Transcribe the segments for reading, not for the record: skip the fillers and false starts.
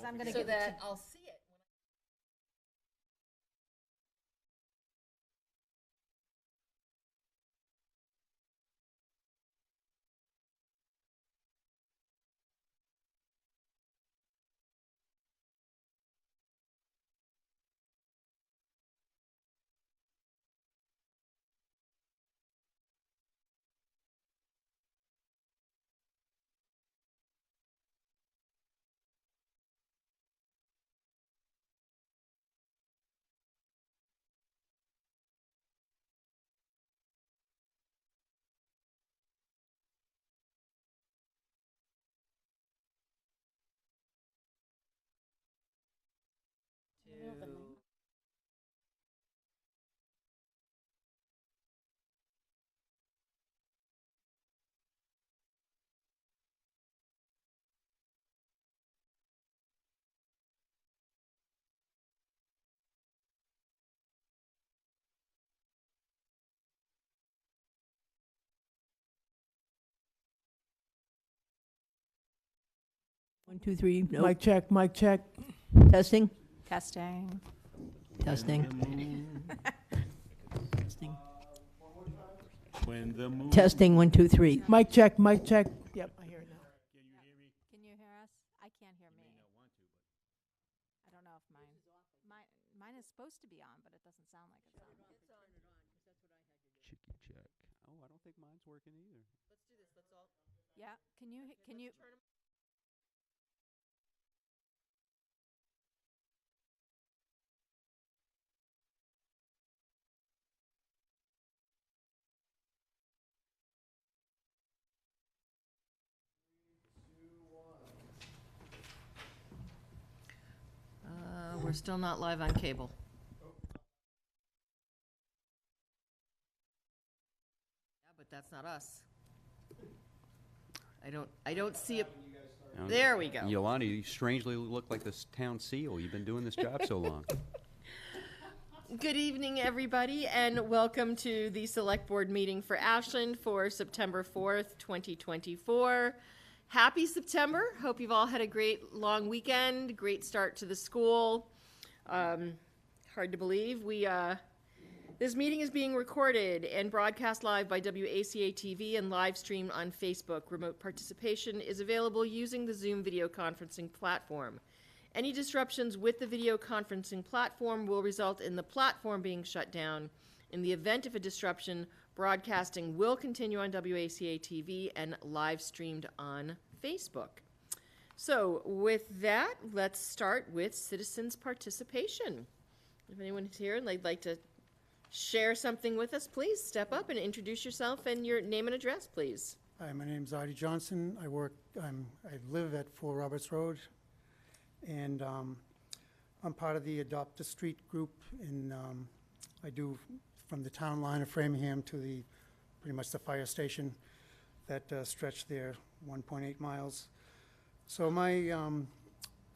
I'm going to so get that I'll see it. One, two, three. Nope. Mic check, mic check. Testing. Testing. Testing. Testing. When the moon. Testing. 1, 2, 3. Mic check, mic check. Yep, I hear it now. Can you hear us? I can't hear me. I don't know if mine is supposed to be on, but it doesn't sound like it's on. Chicky check. Oh, I don't think mine's working either. Let's do this. Let's all. Yeah. Can you? Turn 'em- We're still not live on cable. Yeah, but that's not us. I don't see it. There we go. Yolanda, you strangely look like this town seal. You've been doing this job so long. Good evening, everybody, and welcome to the Select Board meeting for Ashland for September 4th, 2024. Happy September. Hope you've all had a great long weekend, great start to the school. Hard to believe. This meeting is being recorded and broadcast live by WACA-TV and live streamed on Facebook. Remote participation is available using the Zoom video conferencing platform. Any disruptions with the video conferencing platform will result in the platform being shut down. In the event of a disruption, broadcasting will continue on WACA-TV and live streamed on Facebook. So with that, let's start with citizens' participation. If anyone is here and they'd like to share something with us, please step up and introduce yourself and your name and address, please. Hi, my name's Artie Johnson. I live at 4 Roberts Road, and I'm part of the Adopt a Street group. And I do from the town line of Framingham to pretty much the fire station that stretch there 1.8 miles. So my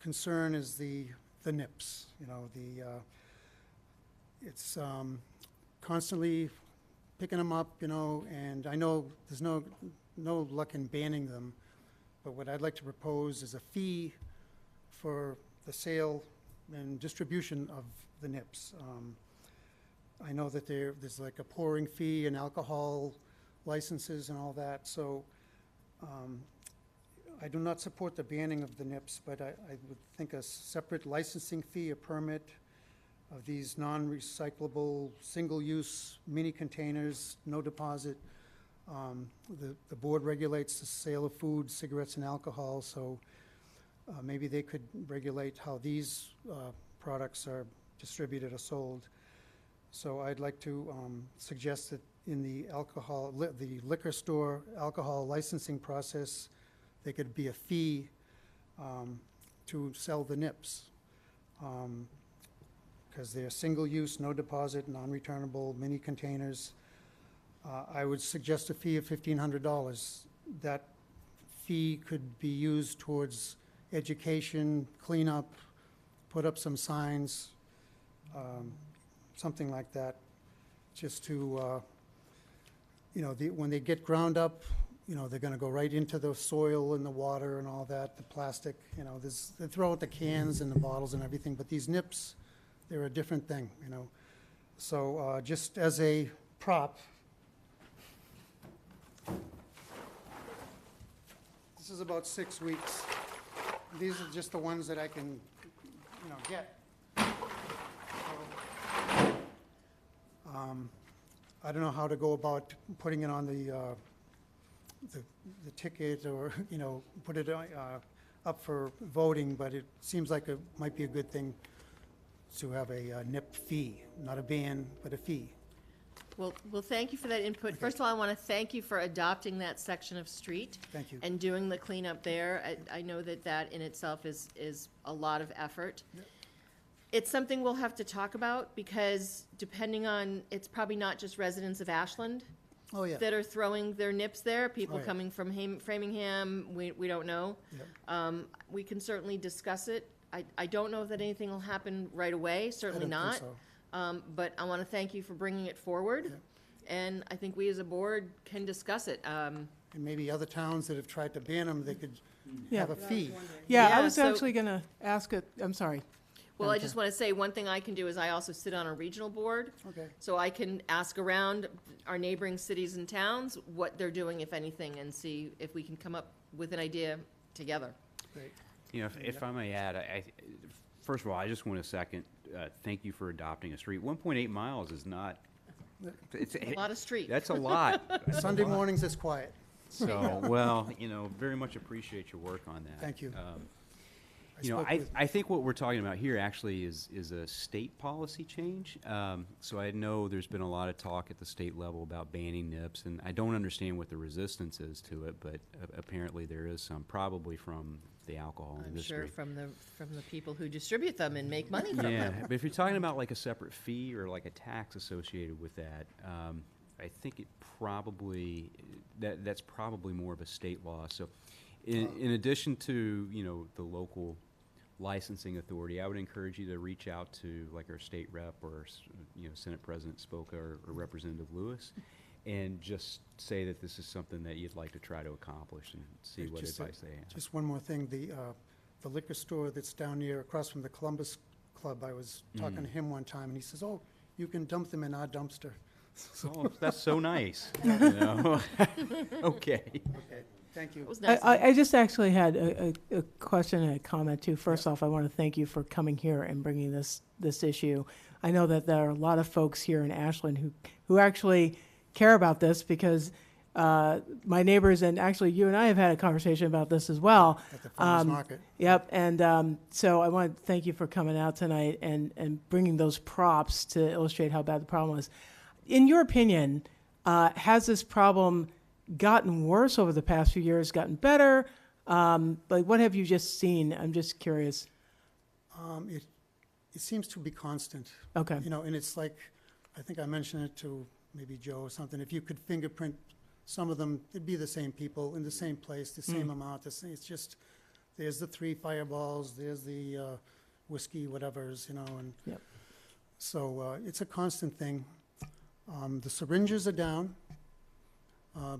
concern is the NIPS. You know, it's constantly picking them up, you know, and I know there's no luck in banning them, but what I'd like to propose is a fee for the sale and distribution of the NIPS. I know that there's like a pouring fee and alcohol licenses and all that, so I do not support the banning of the NIPS, but I would think a separate licensing fee, a permit of these non-recyclable, single-use mini containers, no deposit. The board regulates the sale of food, cigarettes, and alcohol, so maybe they could regulate how these products are distributed or sold. So I'd like to suggest that in the the liquor store alcohol licensing process, there could be a fee to sell the NIPS. Because they're single-use, no deposit, non-returnable mini containers. I would suggest a fee of $1,500. That fee could be used towards education, cleanup, put up some signs, something like that, just to, you know, when they get ground up, you know, they're gonna go right into the soil and the water and all that, the plastic, you know, they throw out the cans and the bottles and everything, but these nips, they're a different thing, you know. So, just as a prop, this is about 6 weeks. These are just the ones that I can, you know, get. I don't know how to go about putting it on the ticket or, you know, put it up for voting, but it seems like it might be a good thing to have a NIP fee, not a ban, but a fee. Well, thank you for that input. First of all, I want to thank you for adopting that section of street. Thank you. And doing the cleanup there. I know that that in itself is a lot of effort. Yep. It's something we'll have to talk about because depending on, it's probably not just residents of Ashland Oh, yeah. that are throwing their nips there, people Oh, yeah. coming from Framingham, we don't know. Yep. We can certainly discuss it. I don't know that anything will happen right away, certainly I don't not. think so. But I want to thank you for bringing it forward. Yeah. And I think we as a board can discuss it. And maybe other towns that have tried to ban them, they could Yeah. have a fee. Yeah, Yeah, I was so- actually going to ask it, I'm sorry. Well, I just want to say, one thing I can do is I also sit on a regional board. Okay. So I can ask around our neighboring cities and towns what they're doing, if anything, and see if we can come up with an idea together. Great. You know, if I may add, first of all, I just want to second, thank you for adopting a street. 1.8 miles is not, it's, A lot of street. that's a lot. That's a Sunday lot. mornings is quiet. So, well, you know, very much appreciate your work on that. Thank you. You know, spoke with- I think what we're talking about here actually is a state policy change. So I know there's been a lot of talk at the state level about banning nips, and I don't understand what the resistance is to it, but apparently there is some, probably from the alcohol I'm industry. sure from the people who distribute them and make money from Yeah, them. but if you're talking about like a separate fee or like a tax associated with that, I think it probably, that's probably more of a state law. So in addition to, you know, the local licensing authority, I would encourage you to reach out to like our state rep or, you know, Senate President Spoka or Representative Lewis and just say that this is something that you'd like to try to accomplish and see what Just, advice they have. Just one more thing, the liquor store that's down here across from the Columbus Club, I was talking to him one time, and he says, oh, you can dump them in our dumpster. Oh, that's so nice. You know? Okay. Okay, thank you. It was nice. I just actually had a question and a comment too. First off, I want to thank you for coming here and bringing this issue. I know that there are a lot of folks here in Ashland who actually care about this because my neighbors and actually you and I have had a conversation about this as well. At the farmer's market. Yep, and so I want to thank you for coming out tonight and bringing those props to illustrate how bad the problem was. In your opinion, has this problem gotten worse over the past few years, gotten better? Like, what have you just seen? I'm just curious. It seems to be constant. Okay. You know, and it's like, I think I mentioned it to maybe Joe or something, if you could fingerprint some of them, it'd be the same people in the same place, the same amount, it's just, there's the 3 fireballs, there's the whiskey, whatever's, you know, and Yep. so it's a constant thing. The syringes are down,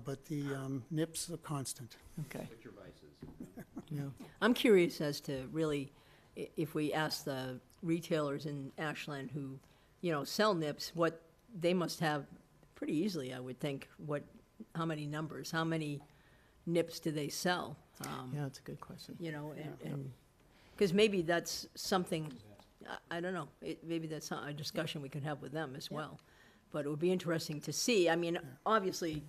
but the nips are constant. Okay. What's your vices? Yeah. I'm curious as to really, if we ask the retailers in Ashland who, you know, sell nips, what they must have pretty easily, I would think, how many numbers, how many nips do they sell? Yeah, that's a good question. You know, and, because maybe that's something, I don't know, maybe that's a discussion we could have with them as well. But it would be interesting to see, I mean, obviously,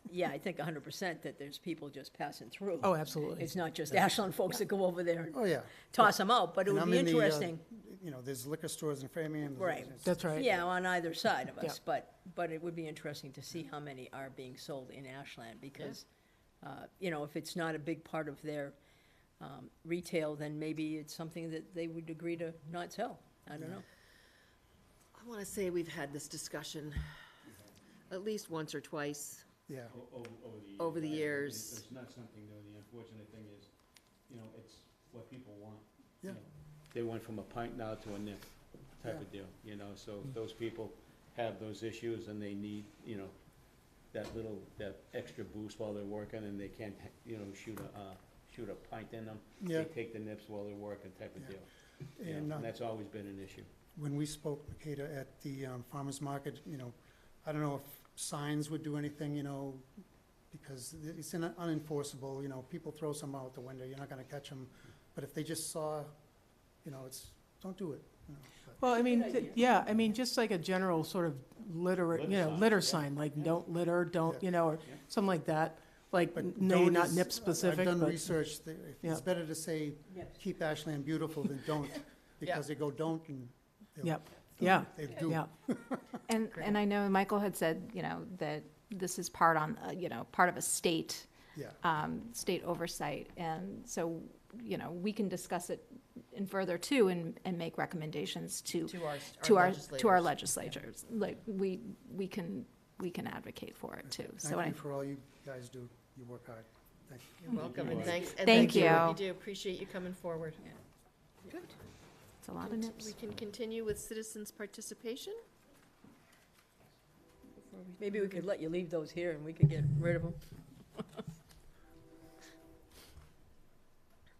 yeah, I think 100% that there's people just passing through. Oh, absolutely. It's not just Ashland folks that go over there and Oh, yeah. toss them out, but it And would I'm be in the, interesting. You know, there's liquor stores in Framingham. Right. That's right. Yeah, on either side of us, Yeah. but it would be interesting to see how many are being sold in Ashland, because, you know, if it's not a big part of their retail, then maybe it's something that they would agree to not sell. I don't know. I want to say we've had this discussion at least once or twice. Yeah. Over the years. It's not something new. The unfortunate thing is, you know, it's what people want. Yeah. You know, they went from a pint now to a nip type of deal, you know, so those people have those issues and they need, you know, that extra boost while they're working, and they can't, you know, shoot a pint in them. Yeah. They take the nips while they're working type of Yeah. deal. You And, know, and that's always been an issue. when we spoke, Makeda, at the farmer's market, you know, I don't know if signs would do anything, you know, because it's unenforceable, you know, people throw some out the window, you're not gonna catch them. But if they just saw, you know, don't do it. You know, but- Well, I mean, yeah, I mean, just like a general sort of litter, you know, sign, litter yeah. sign, like don't litter, don't, Yeah. you know, or Yeah. something like that. Like, But maybe don't not is- nip specific, I've done but, research, Yeah. it's better to say, keep Ashland beautiful than don't, because they go don't and. they'll- Yep. Yeah, They do. yeah, And I know Michael had said, you know, that this is part of a state, Yeah, state oversight. And so, you know, we can discuss it in further too and make recommendations to our legislatures. Like, we can advocate for it too. So thank I, you for all you guys do, you work hard. Thank you. You're welcome, and thanks. and Thank for what you. You do, appreciate you coming forward. Good. it's a lot of nips. We can continue with citizens' participation? Maybe we could let you leave those here and we could get rid of them.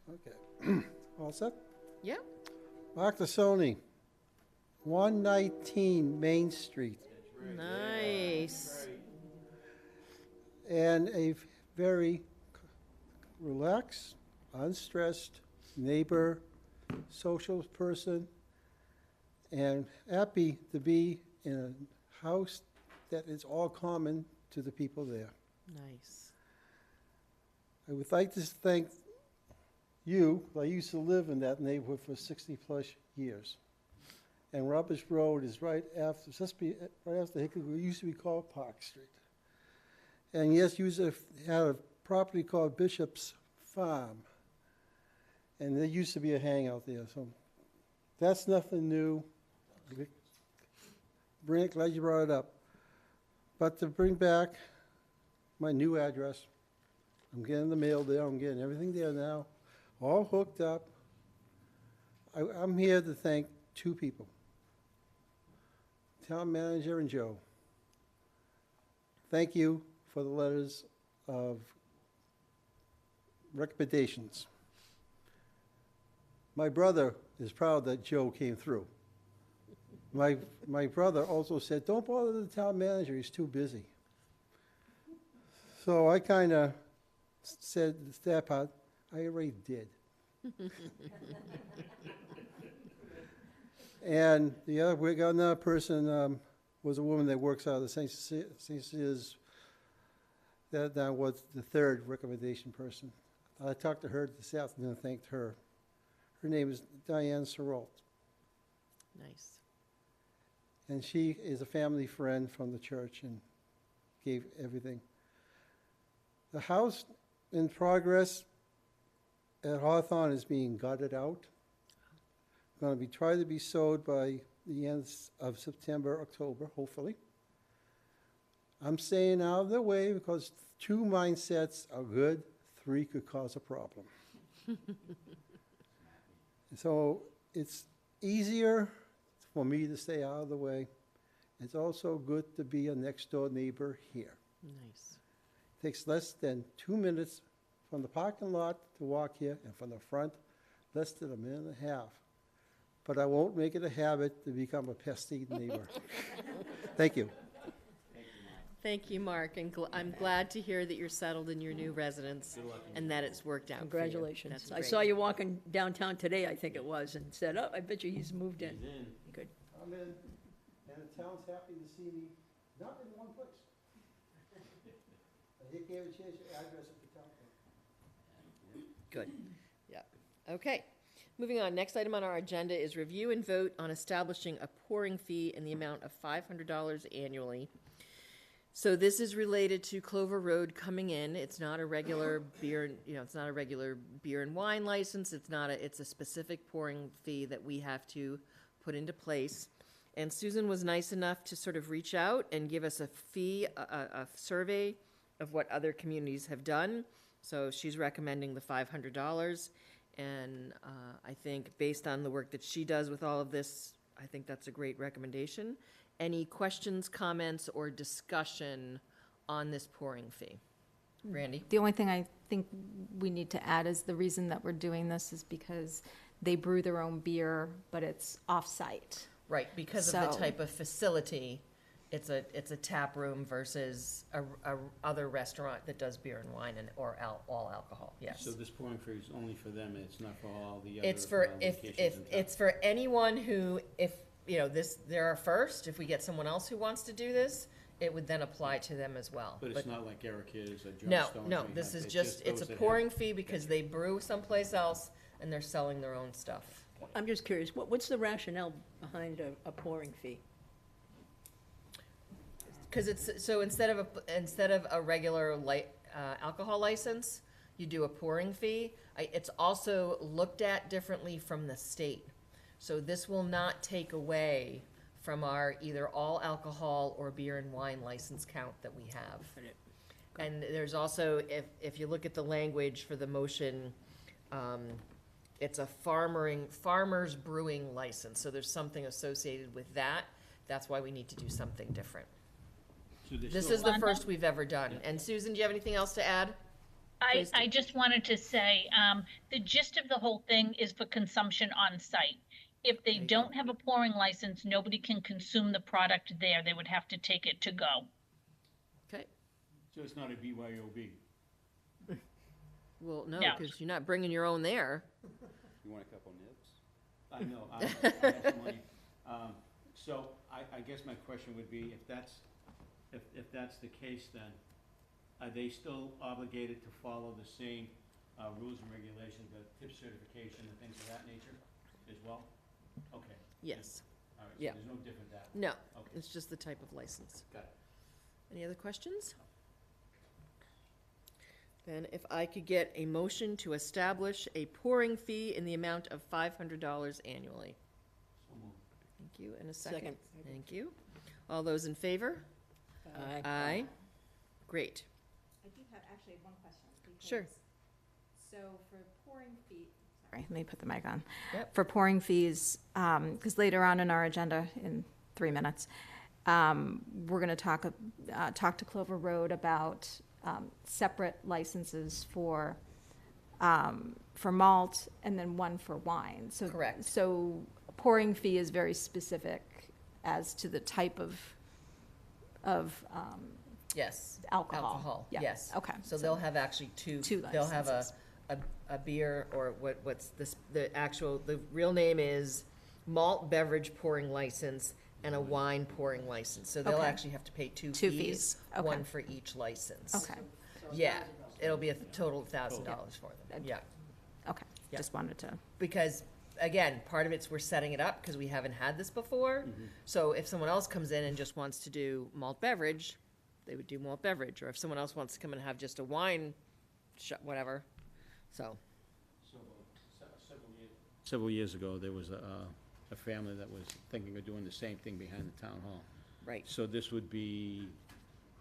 Okay. All set? Yeah. Mark Sony, 119 Main Street. Nice. And a very relaxed, unstressed neighbor, social person, and happy to be in a house that is all common to the people there. Nice. I would like to thank you. I used to live in that neighborhood for 60-plus years. And Roberts Road is right after Hickory, it used to be called Park Street. And yes, you had a property called Bishop's Farm. And there used to be a hangout there, so that's nothing new. Glad you brought it up. But to bring back my new address, I'm getting the mail there, I'm getting everything there now, all hooked up. I'm here to thank two people, Town Manager and Joe. Thank you for the letters of recommendations. My brother is proud that Joe came through. My brother also said, don't bother the town manager, he's too busy. So I kind of said that part, I already did. And the other, we got another person, was a woman that works out of the St. Cecilia's, that was the third recommendation person. I talked to her this afternoon and thanked her. Her name is Diane Serolt. Nice. And she is a family friend from the church and gave everything. The house in progress at Hawthorne is being gutted out. Going to be tried to be sold by the end of September, October, hopefully. I'm staying out of the way because 2 mindsets are good, 3 could cause a problem. So it's easier for me to stay out of the way. It's also good to be a next-door neighbor here. Nice. Takes less than 2 minutes from the parking lot to walk here, and from the front, less than a minute and a half. But I won't make it a habit to become a pesky neighbor. Thank you. Thank you, Mark, and I'm glad to hear that you're settled in your new residence and that it's worked out for you. Congratulations. That's I great. saw you walking downtown today, I think it was, and said, oh, I bet you he's moved in. Good. I'm in, and the town's happy to see me, not in one place. I gave a change the address at the town. Good. Yeah. Okay. Moving on, next item on our agenda is review and vote on establishing a pouring fee in the amount of $500 annually. So this is related to Clover Road coming in. It's not a regular beer, it's not a regular beer and wine license. It's a specific pouring fee that we have to put into place. And Susan was nice enough to sort of reach out and give us a fee, a survey of what other communities have done. So she's recommending the $500. And I think based on the work that she does with all of this, I think that's a great recommendation. Any questions, comments, or discussion on this pouring fee. Randy? The only thing I think we need to add is the reason that we're doing this is because they brew their own beer, but it's off-site. Right, because of the So- type of facility, it's a tap room versus a other restaurant that does beer and wine or all alcohol, yes. So this pouring fee is only for them, it's not for all the other It's for, locations if in town? it's for anyone who, if, you know, they're our first, if we get someone else who wants to do this, it would then apply to them as well. But it's not like Erica's or No, Johnstone's? no, or this anything, is just, it's a those that pouring have- fee because they brew someplace else and they're selling their own stuff. I'm just curious, what's the rationale behind a pouring fee? Because it's, so instead of a regular alcohol license, you do a pouring fee. It's also looked at differently from the state. So this will not take away from our either all alcohol or beer and wine license count that we have. And there's also, if you look at the language for the motion, it's a farmer's brewing license. So there's something associated with that. That's why we need to do something different. So there's This still- is the first we've ever done. And Susan, do you have anything else to add? Please do. I just wanted to say, the gist of the whole thing is for consumption on site. If they don't have a pouring license, nobody can consume the product there. They would have to take it to go. Okay. So it's not a BYOB? Well, no, No. because you're not bringing your own there. You want a couple nibs? I know, I have some money. So I guess my question would be, if that's the case, then are they still obligated to follow the same rules and regulations, the tip certification and things of that nature as well? Okay, Yes. all right, so Yeah. there's no different that. No, Okay. it's just the type of license. Got it. Any other questions? Then if I could get a motion to establish a pouring fee in the amount of $500 annually. So moved. Thank you, and a second. Second. Thank you. All those in favor? Aye. Aye. Great. I do have actually one question. Sure. So for pouring fees. Sorry, let me put the mic on. Yep. For pouring fees, because later on in our agenda, in 3 minutes, we're going to talk to Clover Road about separate licenses for malt and then one for wine. So Correct. So pouring fee is very specific as to the type of Yes. alcohol. Yeah. Yes. Okay. So they'll have actually two. Two They'll have licenses. a beer, or what's this, the real name is malt beverage pouring license and a wine pouring license. So they'll Okay. actually have to pay two Two fees, fees. Okay. one for each license. Okay. Yeah, it'll be a total of $1,000 for them, yeah. Okay. Yeah. Just wanted to. Because, again, part of it's we're setting it up because we haven't had this before. So if someone else comes in and just wants to do malt beverage, they would do malt beverage. Or if someone else wants to come and have just a wine, whatever, so. So, several years ago, there was a family that was thinking of doing the same thing behind the town hall. Right. So this would be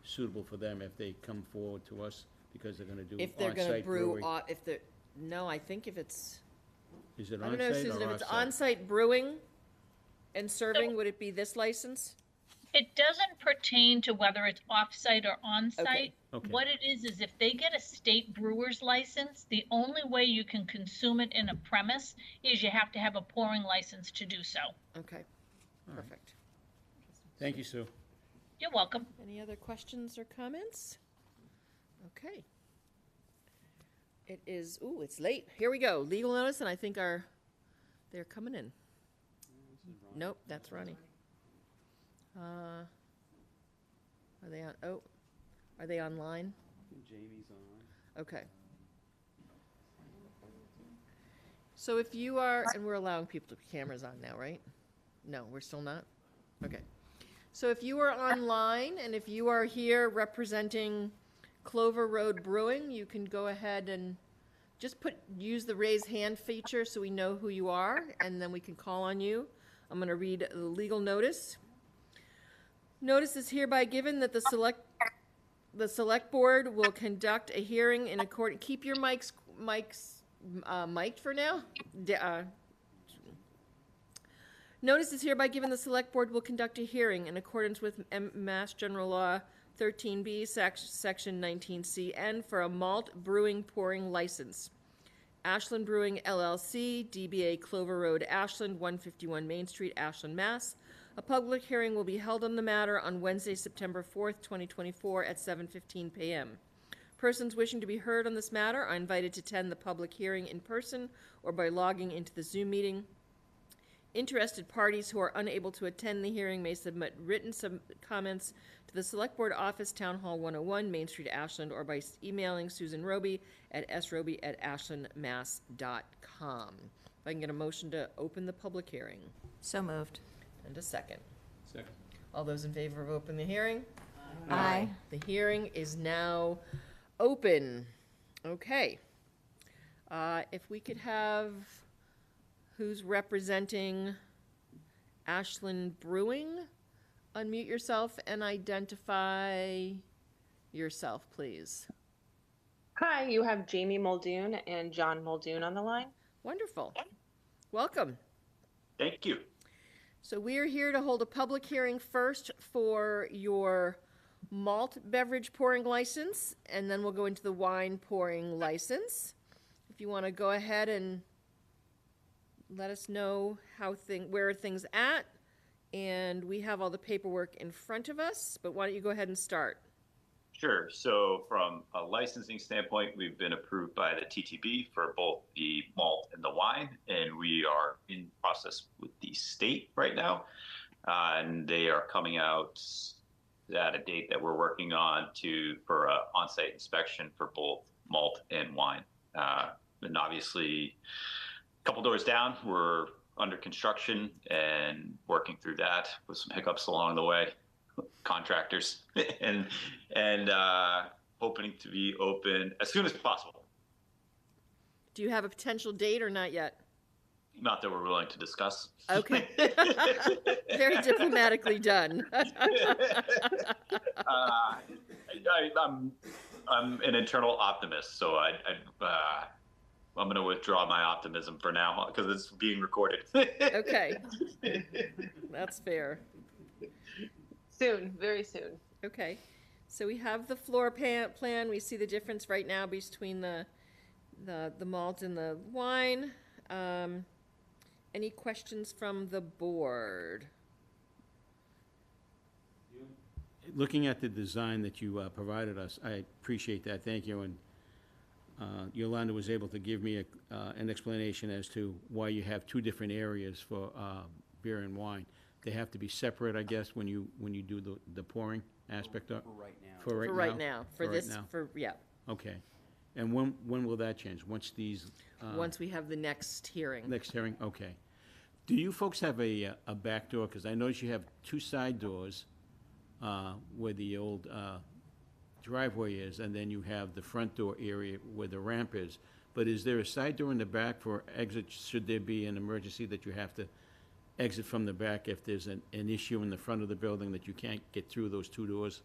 suitable for them if they come forward to us, because they're gonna do If they're gonna on-site brew, brewing. if they're, no, I think if it's, Is it I don't know, on-site Susan, or if it's off-site? on-site brewing and serving, would it be this license? It doesn't pertain to whether it's off-site or on-site. Okay. What it is if they get a state brewer's license, the only way you can consume it in a premise is you have to have a pouring license to do so. Okay, perfect. Thank you, Sue. You're welcome. Any other questions or comments? Okay. It is, ooh, it's late. Here we go. Legal notice, and I think they're coming in. Nope, that's Ronnie. Are they on, are they online? Jamie's on. Okay. So if you are, and we're allowing people to put cameras on now, right? No, we're still not? Okay. So if you are online and if you are here representing Clover Road Brewing, you can go ahead and just use the raise hand feature so we know who you are, and then we can call on you. I'm going to read the legal notice. Notice is hereby given that the select board will conduct a hearing in accordance. Keep your mics mic'd for now. Notice is hereby given the select board will conduct a hearing in accordance with Mass General Law 13B, Section 19CN for a malt brewing pouring license. Ashland Brewing LLC, DBA Clover Road, Ashland, 151 Main Street, Ashland, Mass. A public hearing will be held on the matter on Wednesday, September 4th, 2024 at 7:15 p.m. Persons wishing to be heard on this matter are invited to attend the public hearing in person or by logging into the Zoom meeting. Interested parties who are unable to attend the hearing may submit written comments to the Select Board Office, Town Hall 101, Main Street, Ashland, or by emailing Susan Roby at sroby@ashlandmass.com. If I can get a motion to open the public hearing. So moved. And a second. Second. All those in favor of opening the hearing? Aye. The hearing is now open. Okay. If we could have who's representing Ashland Brewing, unmute yourself and identify yourself, please. Hi, you have Jamie Muldoon and John Muldoon on the line. Wonderful. Welcome. Thank you. So we are here to hold a public hearing first for your malt beverage pouring license, and then we'll go into the wine pouring license. If you want to go ahead and let us know where things at, and we have all the paperwork in front of us, but why don't you go ahead and start? Sure. So from a licensing standpoint, we've been approved by the TTB for both the malt and the wine, and we are in process with the state right now. And they are coming out at a date that we're working on for an on-site inspection for both malt and wine. And obviously, a couple doors down, we're under construction and working through that with some hiccups along the way. Contractors and hoping to be open as soon as possible. Do you have a potential date or not yet? Not that we're willing to discuss. Okay. Very diplomatically done. I'm an internal optimist, so I'm going to withdraw my optimism for now because it's being recorded. Okay. That's fair. Soon, very soon. Okay, so we have the floor plan. We see the difference right now between the malt and the wine. Any questions from the board? Looking at the design that you provided us, I appreciate that, thank you. And Yolanda was able to give me an explanation as to why you have two different areas for beer and wine. They have to be separate, I guess, when you do the pouring aspect of? For right now. For right now, yeah. Okay. And when will that change? Once these? Once we have the next hearing. Next hearing, okay. Do you folks have a back door? Because I notice you have two side doors where the old driveway is, and then you have the front door area where the ramp is. But is there a side door in the back for exit, should there be an emergency that you have to exit from the back if there's an issue in the front of the building that you can't get through those two doors?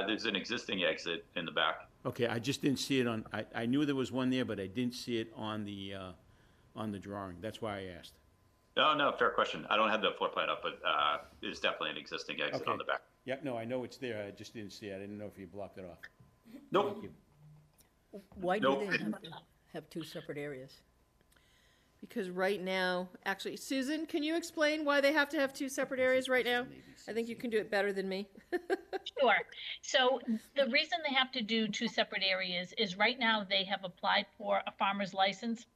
There's an existing exit in the back. Okay, I just didn't see it on, I knew there was one there, but I didn't see it on the drawing. That's why I asked. No, fair question. I don't have the floor plan up, but it's definitely an existing exit Okay. on the back. Yep, no, I know it's there. I just didn't see it. I didn't know if you blocked it off. Nope. Thank you. Why do Nope. they have to have two separate areas? Because right now, actually, Susan, can you explain why they have to have two separate areas right now? I think you can do it better than me. Sure. So the reason they have to do two separate areas is right now they have applied for a farmer's license.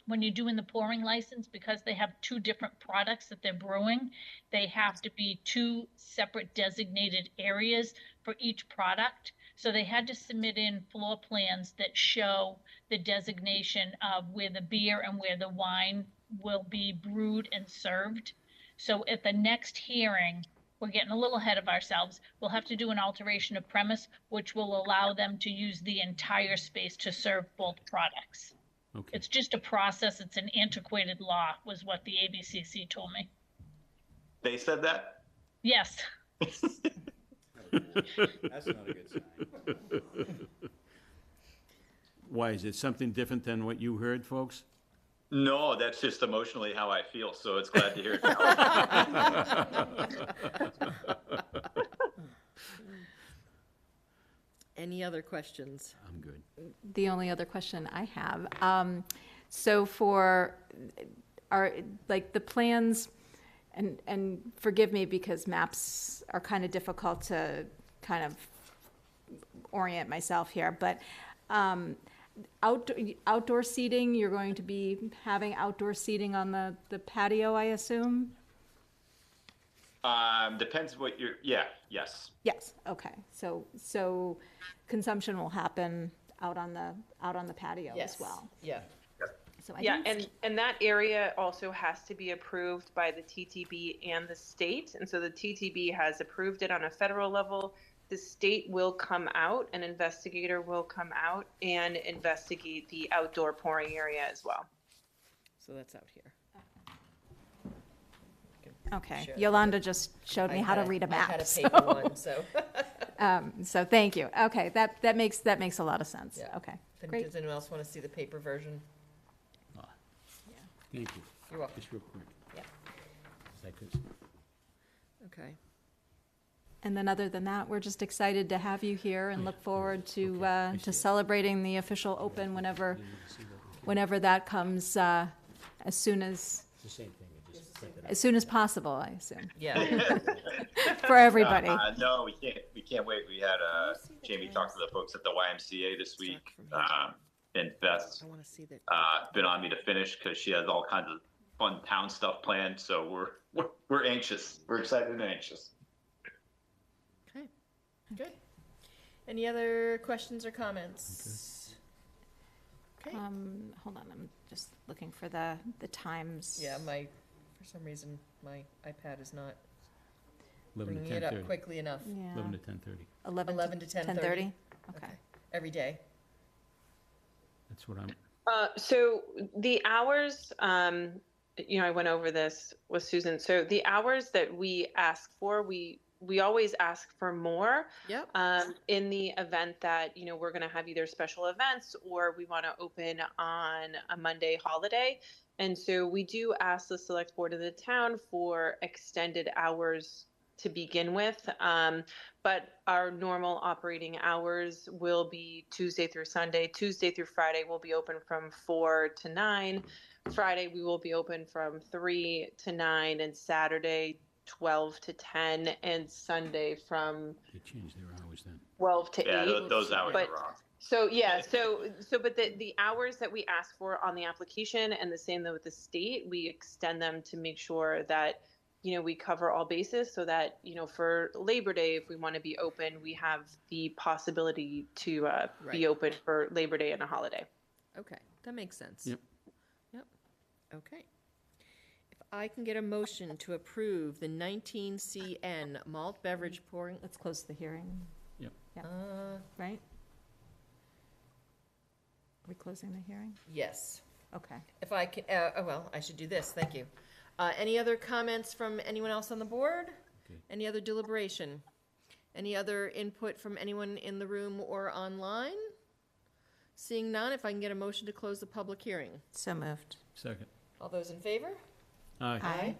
When you're doing the pouring license, because they have two different products that they're brewing, they have to be two separate designated areas for each product. So they had to submit in floor plans that show the designation of where the beer and where the wine will be brewed and served. So at the next hearing, we're getting a little ahead of ourselves. We'll have to do an alteration of premise, which will allow them to use the entire space to serve both products. Okay. It's just a process. It's an antiquated law, was what the ABCC told me. They said that? Yes. That's not a good sign. Why, is it something different than what you heard, folks? No, that's just emotionally how I feel, so it's glad to hear it now. Any other questions? I'm good. The only other question I have, so for the plans, and forgive me because maps are kind of difficult to kind of orient myself here, but outdoor seating, you're going to be having outdoor seating on the patio, I assume? Depends what yes. Yes, okay. So consumption will happen out on the patio as well. Yeah. So I Yeah, didn't and that area also has to be approved by the TTB and the state. And so the TTB has approved it on a federal level. The state will come out, an investigator will come out and investigate the outdoor pouring area as well. So that's out here. Okay, Sure. Yolanda just showed me how to read a map. I had a so- paper one, so. So thank you. Okay, that makes a lot of sense. Yeah. Okay, great. Does anyone else want to see the paper version? Thank you. You're welcome. Just real quick. Yeah. If I could. Okay. And then other than that, we're just excited to have you here and look forward to Okay, I see to it. celebrating the official open whenever that comes, as soon as It's the same thing, we just print it out. as soon as possible, I assume, Yeah. for everybody. No, we can't wait. We had Jamie talk to the folks at the YMCA this week, and Beth I want to see that. been on me to finish because she has all kinds of fun town stuff planned. So we're anxious. We're excited and anxious. Okay, good. Any other questions or comments? Okay. Hold on, I'm just looking for the times. Yeah, for some reason, my iPad is not 11 to bringing it up 10:30. quickly enough. Yeah. 11 to 10:30. 11 to 10:30. Okay. Every day. That's what I'm, So the hours, I went over this with Susan. So the hours that we ask for, we always ask for more. Yep. In the event that, we're going to have either special events or we want to open on a Monday holiday. And so we do ask the select board of the town for extended hours to begin with. But our normal operating hours will be Tuesday through Sunday. Tuesday through Friday will be open from 4 to 9. Friday we will be open from 3 to 9, and Saturday 12 to 10, and Sunday from they changed their hours then. 12 to 8. Yeah, those hours But- are wrong. So but the hours that we ask for on the application, and the same though with the state, we extend them to make sure that, we cover all bases, so that, for Labor Day, if we want to be open, we have the possibility to Right. be open for Labor Day and a holiday. Okay, that makes sense. Yep. Yep. Okay. If I can get a motion to approve the 19CN malt beverage pouring, Let's close the hearing, right? Are we closing the hearing? yes. Okay. If I can, I should do this, thank you. Any other comments from anyone else on the board? Okay. Any other deliberation? Any other input from anyone in the room or online? Seeing none, if I can get a motion to close the public hearing. So moved. Second. All those in favor? Aye. Aye.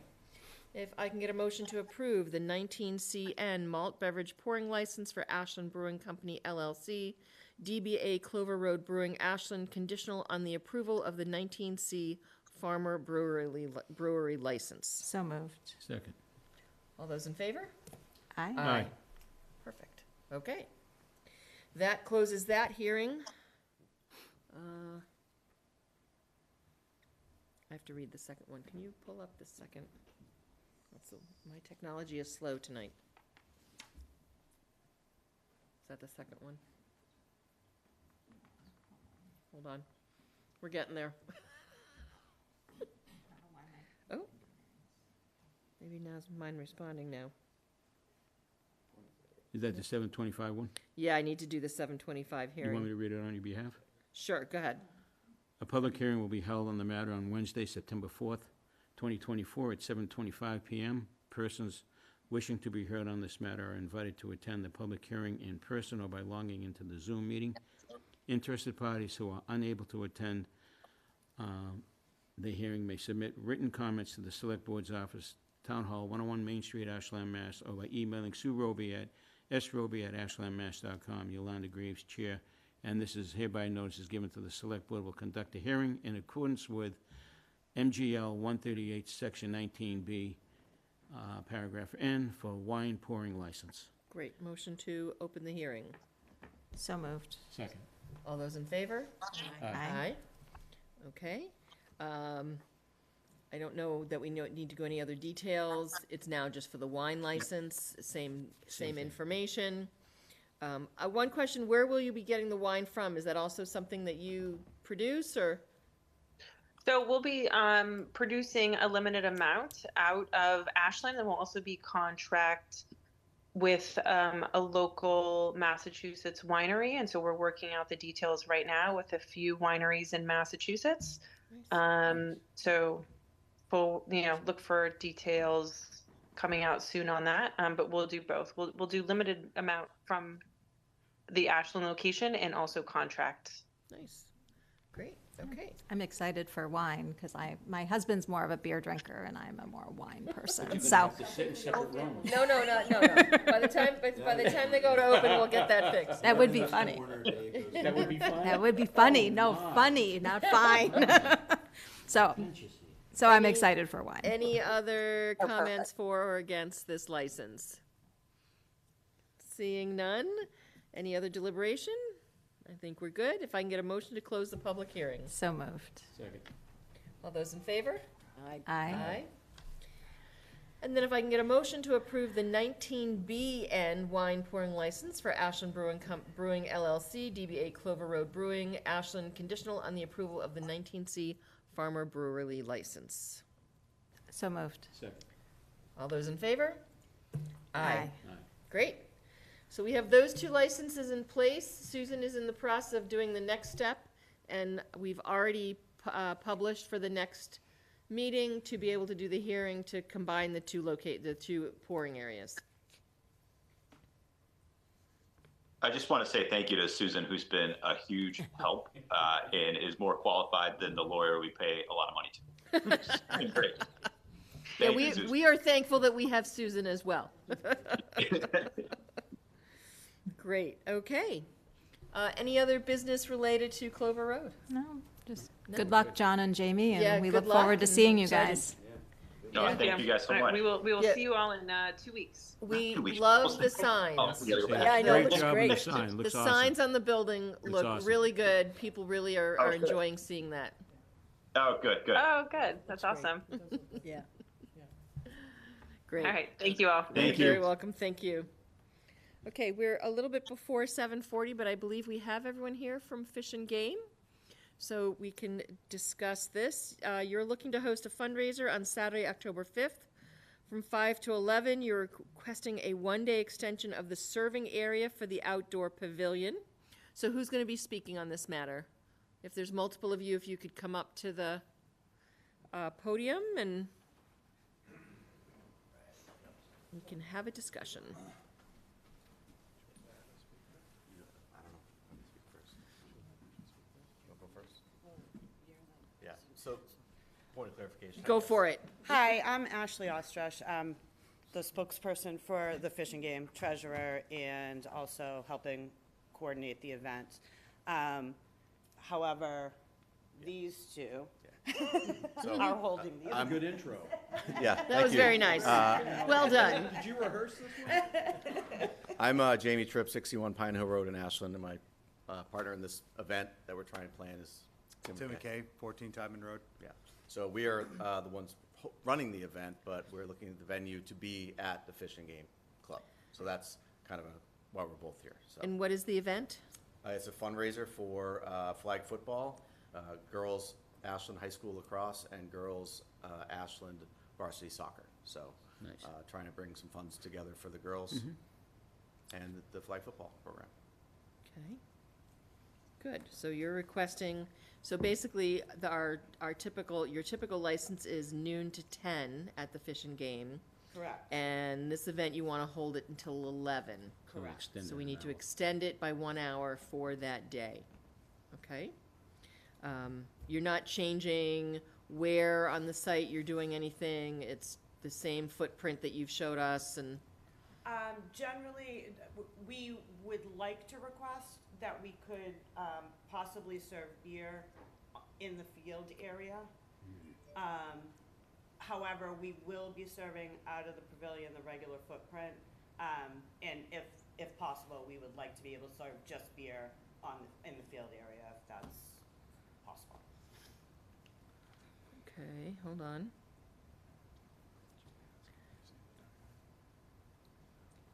If I can get a motion to approve the 19CN malt beverage pouring license for Ashland Brewing Company LLC, DBA Clover Road Brewing, Ashland, conditional on the approval of the 19C Farmer Brewery license. So moved. Second. All those in favor? Aye. Aye. Perfect. Okay. That closes that hearing. I have to read the second one. Can you pull up the second? My technology is slow tonight. Is that the second one? Hold on. We're getting there. Oh. Maybe now's mine responding now. Is that the 7:25 one? Yeah, I need to do the 7:25 You want me hearing. to read it on your behalf? Sure, go ahead. A public hearing will be held on the matter on Wednesday, September 4th, 2024, at 7:25 PM. Persons wishing to be heard on this matter are invited to attend the public hearing in person or by logging into the Zoom meeting. Interested parties who are unable to attend the hearing may submit written comments to the Select Board's office, Town Hall, 101 Main Street, Ashland, Mass., or by emailing Sue Roby at sroby@ashlandmass.com. Yolanda Greaves, Chair. And this is hereby notice is given to the Select Board will conduct a hearing in accordance with MGL 138, Section 19B, Paragraph N, for wine pouring license. Great. Motion to open the hearing. So moved. Second. All those in favor? Aye. Okay. I don't know that we need to go any other details. It's now just for the wine license, same thing. information. One question, where will you be getting the wine from? Is that also something that you produce, or? So we'll be producing a limited amount out of Ashland, and we'll also be contract with a local Massachusetts winery. And so we're working out the details right now with a few wineries in Massachusetts. So we'll, look for details coming out soon on that. But we'll do both. We'll do limited amount from the Ashland location and also contract. Nice. Great. Okay. I'm excited for wine because my husband's more of a beer drinker and I'm a more wine person. So Sit in separate rooms. No. By the time they go to open, we'll get that fixed. that would be funny. That would be fun. That would be funny. No, funny, not fine. So I'm excited for wine. Any other comments for or against this license? Seeing none. Any other deliberation? I think we're good. If I can get a motion to close the public hearing. So moved. Second. All those in favor? Aye. And then if I can get a motion to approve the 19BN wine pouring license for Ashland Brewing LLC, DBA Clover Road Brewing, Ashland, conditional on the approval of the 19C Farmer Brewery license. So moved. Second. All those in favor? Aye. Great. So we have those two licenses in place. Susan is in the process of doing the next step, and we've already published for the next meeting to be able to do the hearing to combine the two pouring areas. I just want to say thank you to Susan, who's been a huge help and is more qualified than the lawyer we pay a lot of money to. It's been great. Yeah, Thank you, Susan. we are thankful that we have Susan as well. Great. Okay. Any other business related to Clover Road? No, just good luck, John and Jamie, and Yeah, we good look forward to luck, seeing and you excited. guys. No, thank you guys so All right, much. we will Yeah. see you all in 2 weeks. We 2 weeks. love the signs. Oh, we gotta go back. Yeah, I know, it Great looks job on great. the sign. The Looks awesome. signs on the building look awesome. really good. People really are Oh, good. enjoying seeing that. Oh, good. Oh, good. That's awesome. Yeah. All Great. right. Thank you all. Thank You're you. very welcome. Thank you. Okay, we're a little bit before 7:40, but I believe we have everyone here from Fish and Game, so we can discuss this. You're looking to host a fundraiser on Saturday, October 5th, from 5 to 11. You're requesting a one-day extension of the serving area for the outdoor pavilion. So who's going to be speaking on this matter? If there's multiple of you, if you could come up to the podium and we can have a discussion. Yeah, so, point of clarification. Go for it. Hi, I'm Ashley Ostrush. I'm the spokesperson for the Fish and Game, treasurer, and also helping coordinate the event. However, these two are holding the event. Good intro. Yeah, That was very nice. Well done. Did you rehearse this one? I'm Jamie Tripp, 61 Pine Hill Road in Ashland, and my partner in this event that we're trying to plan is Tim McKay. McKay, 14 Tybman Road. Yeah, so we are the ones running the event, but we're looking at the venue to be at the Fish and Game Club. So that's kind of why we're both here. So And what is the event? it's a fundraiser for flag football, girls Ashland High School lacrosse, and girls Ashland varsity soccer. So trying to bring some funds together for the girls and the flag football program. Okay. Good. So you're requesting, so basically your typical license is noon to 10 at the Fish and Game. Correct. And this event, you want to hold it until 11. Correct. So we need to extend it by 1 hour for that day. Okay? You're not changing where on the site you're doing anything. It's the same footprint that you've showed us, and Generally, we would like to request that we could possibly serve beer in the field area. However, we will be serving out of the pavilion, the regular footprint. And if possible, we would like to be able to serve just beer in the field area, if that's possible. Okay, hold on.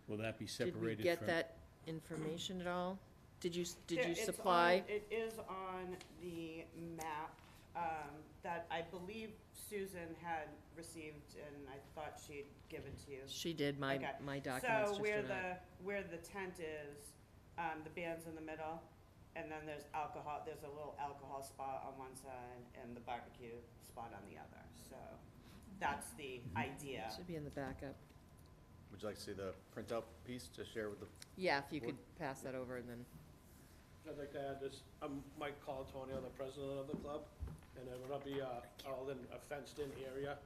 Will that be Did separated we get from? that information at all? Did you Yeah, it's supply? It is on the map that I believe Susan had received, and I thought she'd give it to you. She did, my Okay. documents So just are not. where the tent is, the band's in the middle, and then there's alcohol, there's a little alcohol spot on one side and the barbecue spot on the other. So that's the idea. Should be in the backup. Would you like to see the printout piece to share with the? Yeah, if you could pass that over and then. I'd like to add this, I'm Mike Colatonio, the president of the club, and it would be all in a fenced-in area,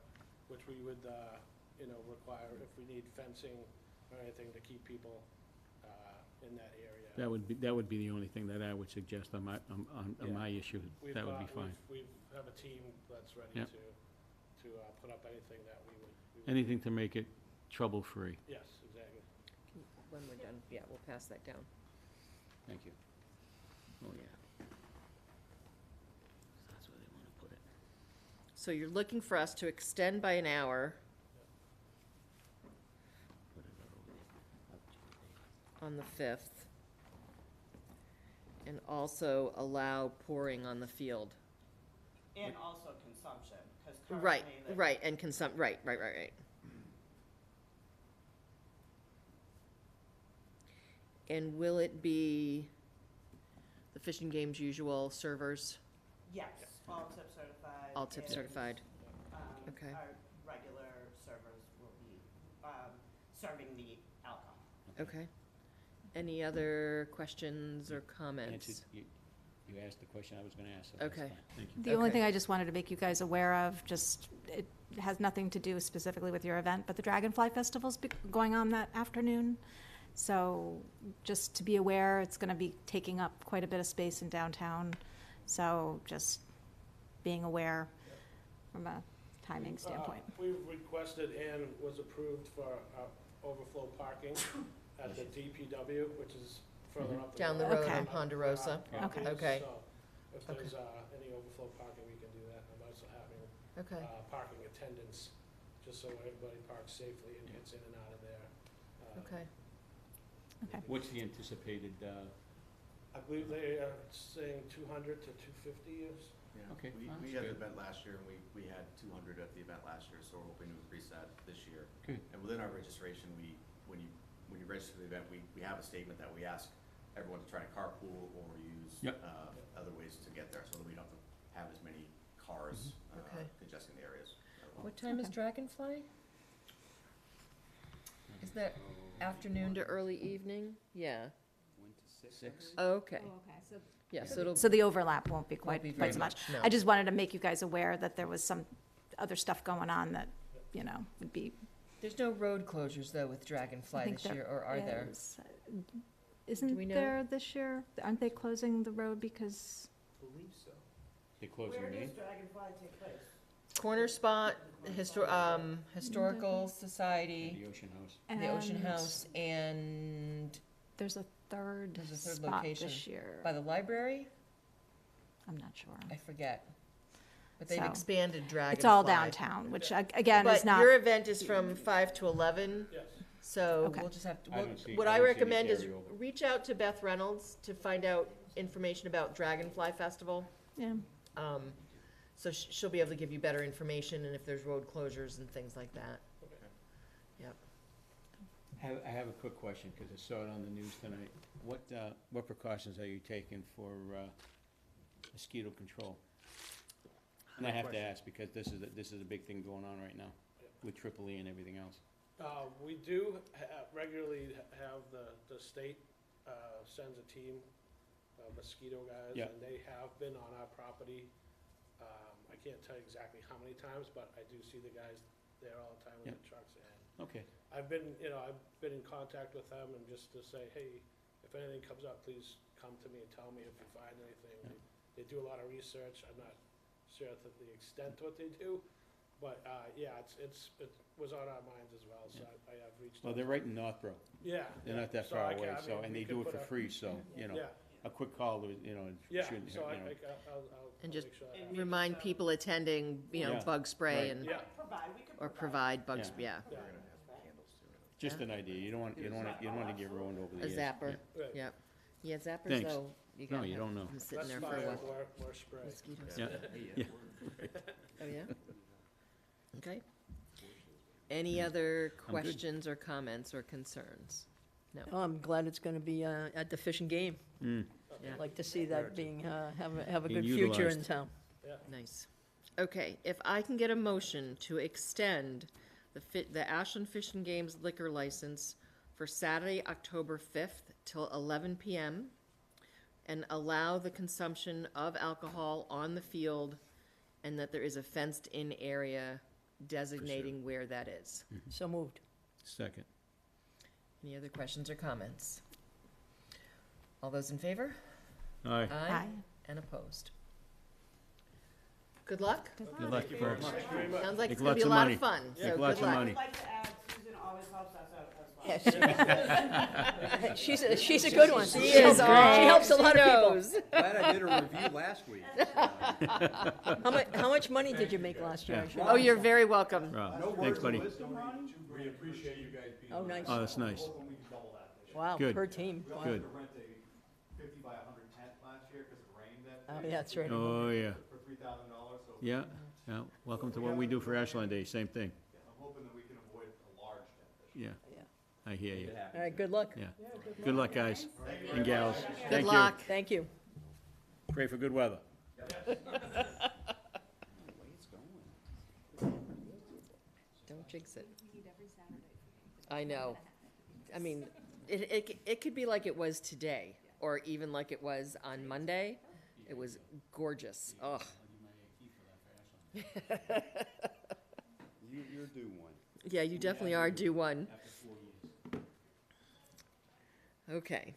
which we would, require if we need fencing or anything to keep people in that area. That would be the only thing that I would suggest on my issue. We've, That would be fine. We have a team that's ready Yep. to put up anything that we would. Anything to make it trouble-free. Yes, exactly. When we're done, yeah, we'll pass that down. Thank you. Oh, yeah. That's where they want to put it. So you're looking for us to extend by an hour on the 5th, and also allow pouring on the field. And also consumption, because Right, currently. right, and right. And will it be the fishing game's usual servers? Yes, all tip certified. All tip and, certified. Okay. Our regular servers will be serving the alcohol. Okay. Any other questions or comments? You asked the question I was going to ask. So that's Okay. fine. Thank you. The only Okay. thing I just wanted to make you guys aware of, just, it has nothing to do specifically with your event, but the Dragonfly Festival's going on that afternoon. So just to be aware, it's going to be taking up quite a bit of space in downtown. So just being aware from a timing standpoint. We requested and was approved for overflow parking at the DPW, which is further up. Down the road Okay. on Ponderosa? Okay. Okay. So if Okay. there's any overflow parking, we can do that. I'm also having Okay. parking attendants, just so everybody parks safely and gets in and out of there. Okay. Okay. What's the anticipated, I believe they are saying 200 to 250 use. Yeah, Okay, we that's had the good. event last year, and we had 200 at the event last year, so we're hoping to increase that this year. Good. And within our registration, when you register the event, we have a statement that we ask everyone to try to carpool or use Yep. other ways to get there, so that we don't have to have as many cars Okay. congesting the areas. What time is Dragonfly? Is that afternoon to early evening? Yeah. 6? Okay. Okay, so. Yeah, so it'll, So the overlap won't be Won't quite be very so much. much, no. I just wanted to make you guys aware that there was some other stuff going on that, would be. there's no road closures though with I Dragonfly think this year, or are there? is. Do we Isn't know? there this year? Aren't they closing the road because? Believe so. They closing Where the does main? Dragonfly take place? Corner Spot, Historical And Society, the Ocean House. the Ocean and House, and There's a third There's a third spot location. this year. by the library? I'm not sure. I forget. But they've So, expanded Dragonfly. It's all downtown, which again is But not. your event is from 5 to 11, Yes. so Okay. we'll just have to, I don't see- what I I don't see any recommend is carryover. reach out to Beth Reynolds to find out information about Dragonfly Festival. Yeah. So she'll be able to give you better information and if there's road closures and things like that. Yep. I have a quick question, because I saw it on the news tonight. What precautions are you taking for mosquito control? And I have to ask, because this is a big thing going on right now with Tripoli and everything else. We do regularly have the state sends a team of mosquito guys, Yeah. and they have been on our property. I can't tell you exactly how many times, but I do see the guys there all the time with Yeah. the trucks, and Okay. I've been in contact with them and just to say, hey, if anything comes up, please come to me and tell me if you find anything. They do a lot of research. I'm not sure to the extent what they do, but yeah, it was on our minds as well. So I have reached. Well, they're right in Northborough. Yeah. They're not that So far I away, can- I mean, and we they could do it put for a- free, so, Yeah. a quick call, Yeah. shouldn't, So I'll And just make sure that happens. remind people attending, Yeah. bug spray Right. and, Yeah. or provide bugs, Yeah. yeah. just an idea, you don't want to get ruined over the A years. zapper, Right. yeah. Yeah, zappers Thanks. though, you No, gotta you have don't know. them sitting Less there for a fire, while. more spray. Mosquitoes. Yeah, yeah. Oh, yeah? Okay. Any other I'm good. questions or comments or concerns? No. Oh, I'm glad it's going to be at the Fish and Game. Yeah, I'd like to see that being, have a Being good future in utilized. town. nice. Okay, if I can get a motion to extend the Ashland Fish and Games liquor license for Saturday, October 5th till 11 p.m. and allow the consumption of alcohol on the field and that there is a fenced-in area designating where that is. So moved. Second. Any other questions or comments? All those in favor? All right, Aye. And opposed? Good luck. good luck, folks. Sounds like Make it's gonna be lots a of lot money. of fun, Make so lots good of luck. money. I'd like to add, Susan always helps us out as well. Yes. She's a good one. She is. She helps a lot of people. Glad I did a review last week. How much money did you make last year? Yeah. Oh, you're very welcome. Rob, thanks, buddy. We appreciate you guys being. Oh, nice. Oh, that's nice. Hoping we can double that this year. Wow, Good. per team. We Wow. only Good. had to rent a 50 by 100 tent last year because it rained that Oh, day. yeah, that's right. Oh, yeah, For $3,000, so. yeah, yeah. Welcome to what we do for Ashland Day, same thing. I'm hoping that we can avoid a large tent this year. Yeah, Yeah. I hear you. All right, good luck. Yeah. Good luck, guys and gals. Good Thank you. luck. Thank you. Pray for good weather. Don't jinx it. I know. I mean, it could be like it was today, or even like it was on Monday. It was gorgeous. Ugh. You're due one. Yeah, you definitely are due one. Okay.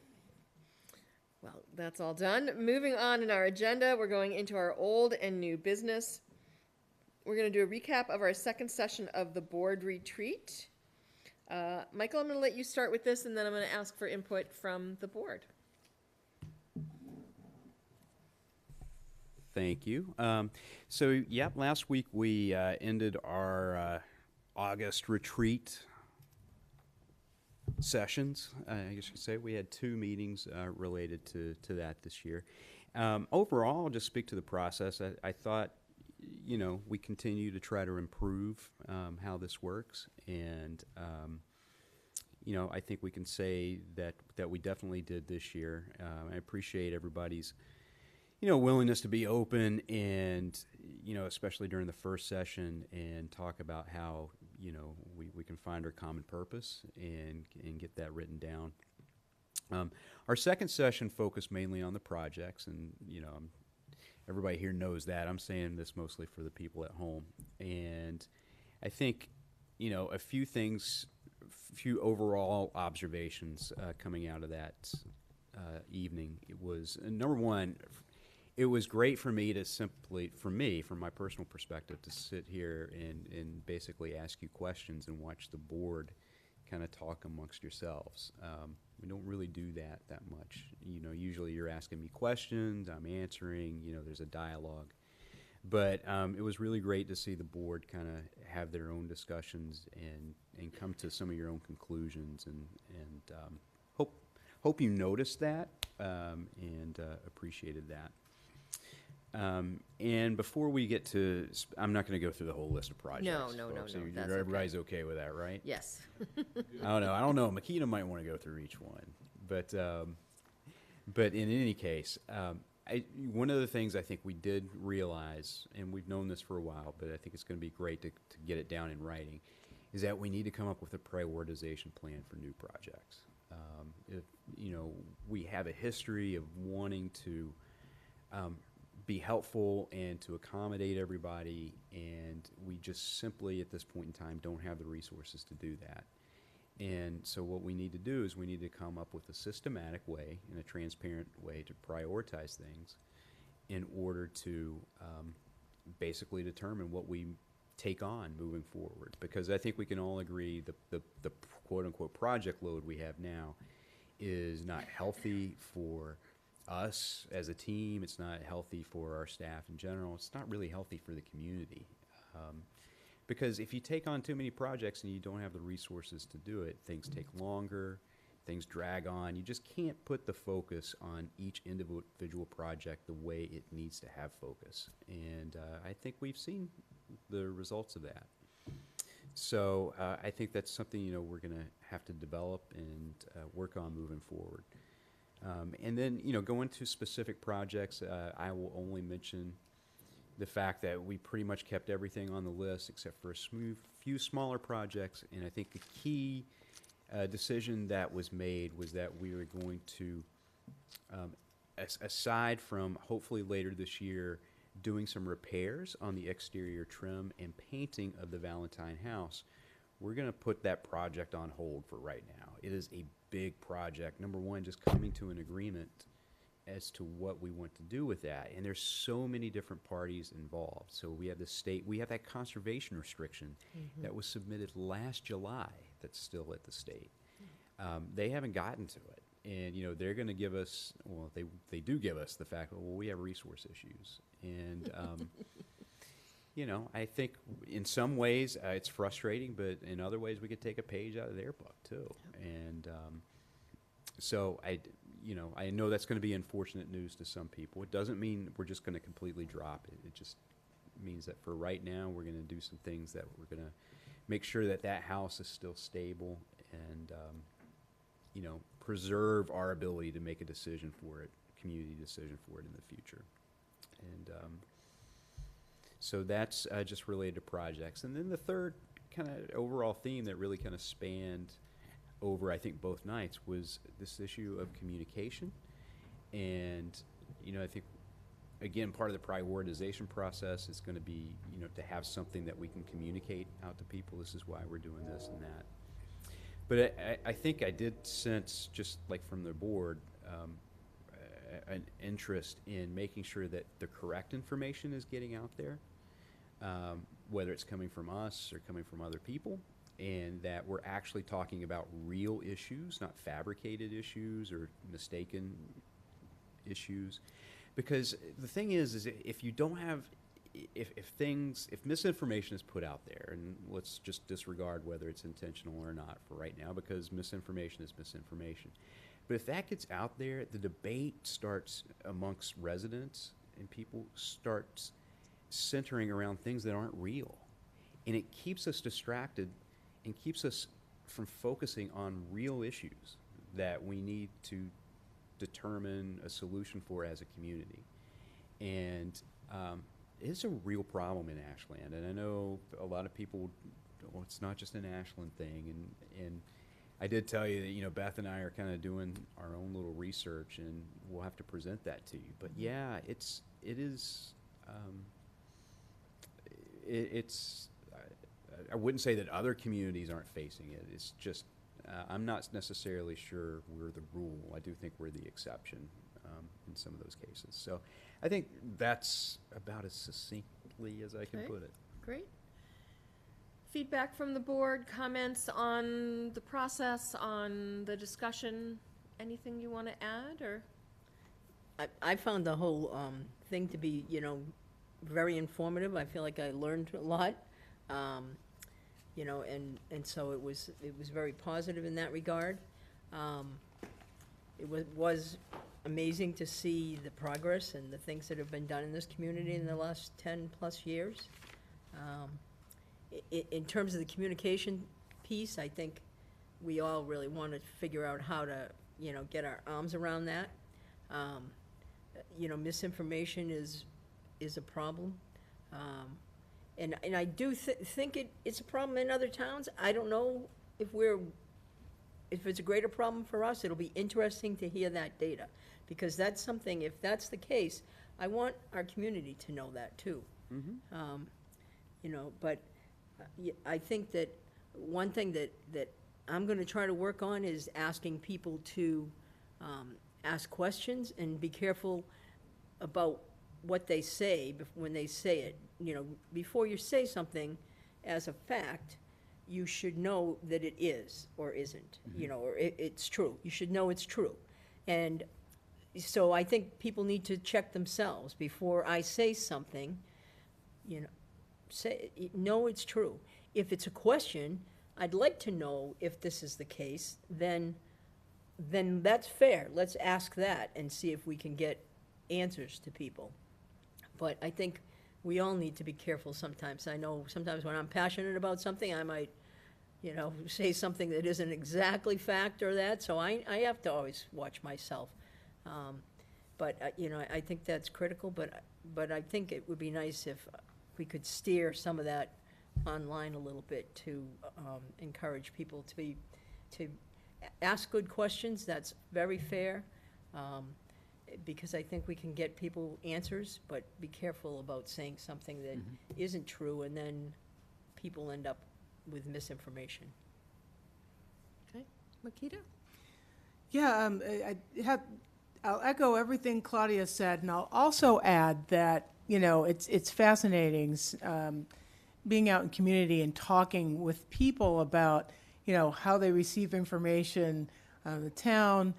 Well, that's all done. Moving on in our agenda, we're going into our old and new business. We're going to do a recap of our second session of the board retreat. Michael, I'm going to let you start with this, and then I'm going to ask for input from the board. Thank you. So, yep, last week we ended our August retreat sessions. I guess you could say we had 2 meetings related to that this year. Overall, I'll just speak to the process. I thought, you know, we continue to try to improve how this works, and you know, I think we can say that we definitely did this year. I appreciate everybody's, you know, willingness to be open and, you know, especially during the first session, and talk about how, you know, we can find our common purpose and get that written down. Our second session focused mainly on the projects, and, you know, everybody here knows that. I'm saying this mostly for the people at home. And I think, you know, a few overall observations coming out of that evening. It was, number one, it was great for me to from my personal perspective, to sit here and basically ask you questions and watch the board kind of talk amongst yourselves. We don't really do that much. You know, usually you're asking me questions, I'm answering, you know, there's a dialogue. But it was really great to see the board kind of have their own discussions and come to some of your own conclusions, and hope you noticed that and appreciated that. And before we get to, I'm not going to go through the whole list of projects. No, folks. no, So that's everybody's okay with that, right? Yes. I don't know. Makita might want to go through each one, but in any case, one of the things I think we did realize, and we've known this for a while, but I think it's going to be great to get it down in writing, is that we need to come up with a prioritization plan for new projects. If, you know, we have a history of wanting to be helpful and to accommodate everybody, and we just simply at this point in time don't have the resources to do that. And so what we need to do is we need to come up with a systematic way and a transparent way to prioritize things in order to basically determine what we take on moving forward. Because I think we can all agree the quote-unquote project load we have now is not healthy for us as a team. It's not healthy for our staff in general. It's not really healthy for the community. Because if you take on too many projects and you don't have the resources to do it, things take longer, things drag on. You just can't put the focus on each individual project the way it needs to have focus. And I think we've seen the results of that. So I think that's something, you know, we're going to have to develop and work on moving forward. And then, you know, going to specific projects, I will only mention the fact that we pretty much kept everything on the list except for a few smaller projects. And I think the key decision that was made was that we were going to, aside from hopefully later this year, doing some repairs on the exterior trim and painting of the Valentine house, we're going to put that project on hold for right now. It is a big project. Number one, just coming to an agreement as to what we want to do with that. And there's so many different parties involved. So we have the state, we have that conservation restriction that was submitted last July that's still at the state. They haven't gotten to it. And, you know, they're going to give us, well, they do give us the fact that, well, we have resource issues. And, you know, I think in some ways it's frustrating, but in other ways we could take a page out of their book too. And so I know that's going to be unfortunate news to some people. It doesn't mean we're just going to completely drop it. It just means that for right now we're going to do some things that we're going to make sure that that house is still stable and, you know, preserve our ability to make a decision for it, community decision for it in the future. And so that's just related to projects. And then the third kind of overall theme that really kind of spanned over, I think, both nights was this issue of communication. And, you know, I think, again, part of the prioritization process is going to be, you know, to have something that we can communicate out to people. This is why we're doing this and that. But I think I did sense, just like from the board, an interest in making sure that the correct information is getting out there, whether it's coming from us or coming from other people, and that we're actually talking about real issues, not fabricated issues or mistaken issues. Because the thing is if you don't have, if misinformation is put out there, and let's just disregard whether it's intentional or not for right now, because misinformation is misinformation. But if that gets out there, the debate starts amongst residents, and people start centering around things that aren't real. And it keeps us distracted and keeps us from focusing on real issues that we need to determine a solution for as a community. And it's a real problem in Ashland. And I know a lot of people, well, it's not just an Ashland thing. And I did tell you that, you know, Beth and I are kind of doing our own little research, and we'll have to present that to you. But yeah, it's I wouldn't say that other communities aren't facing it. It's just I'm not necessarily sure we're the rule. I do think we're the exception in some of those cases. So I think that's about as succinctly as I can put it. Great. Feedback from the board, comments on the process, on the discussion, anything you want to add, or? I found the whole thing to be, you know, very informative. I feel like I learned a lot, you know, and so it was very positive in that regard. It was amazing to see the progress and the things that have been done in this community in the last 10+ years. In terms of the communication piece, I think we all really want to figure out how to, you know, get our arms around that. You know, misinformation is a problem. And I do think it's a problem in other towns. I don't know if it's a greater problem for us. It'll be interesting to hear that data, because that's something, if that's the case, I want our community to know that too. You know, but I think that one thing that I'm gonna try to work on is asking people to ask questions and be careful about what they say when they say it. You know, before you say something as a fact, you should know that it is or isn't, you know, or it's true. You should know it's true. And so I think people need to check themselves before I say something, you know, know it's true. If it's a question, I'd like to know if this is the case, then that's fair. Let's ask that and see if we can get answers to people. But I think we all need to be careful sometimes. I know sometimes when I'm passionate about something, I might, you know, say something that isn't exactly fact or that, so I have to always watch myself. But, you know, I think that's critical, but I think it would be nice if we could steer some of that online a little bit to encourage people to ask good questions. That's very fair, because I think we can get people answers, but be careful about saying something that isn't true, and then people end up with misinformation. Okay, Makita? Yeah, I'll echo everything Claudia said, and I'll also add that, you know, it's fascinating being out in community and talking with people about, you know, how they receive information, the town.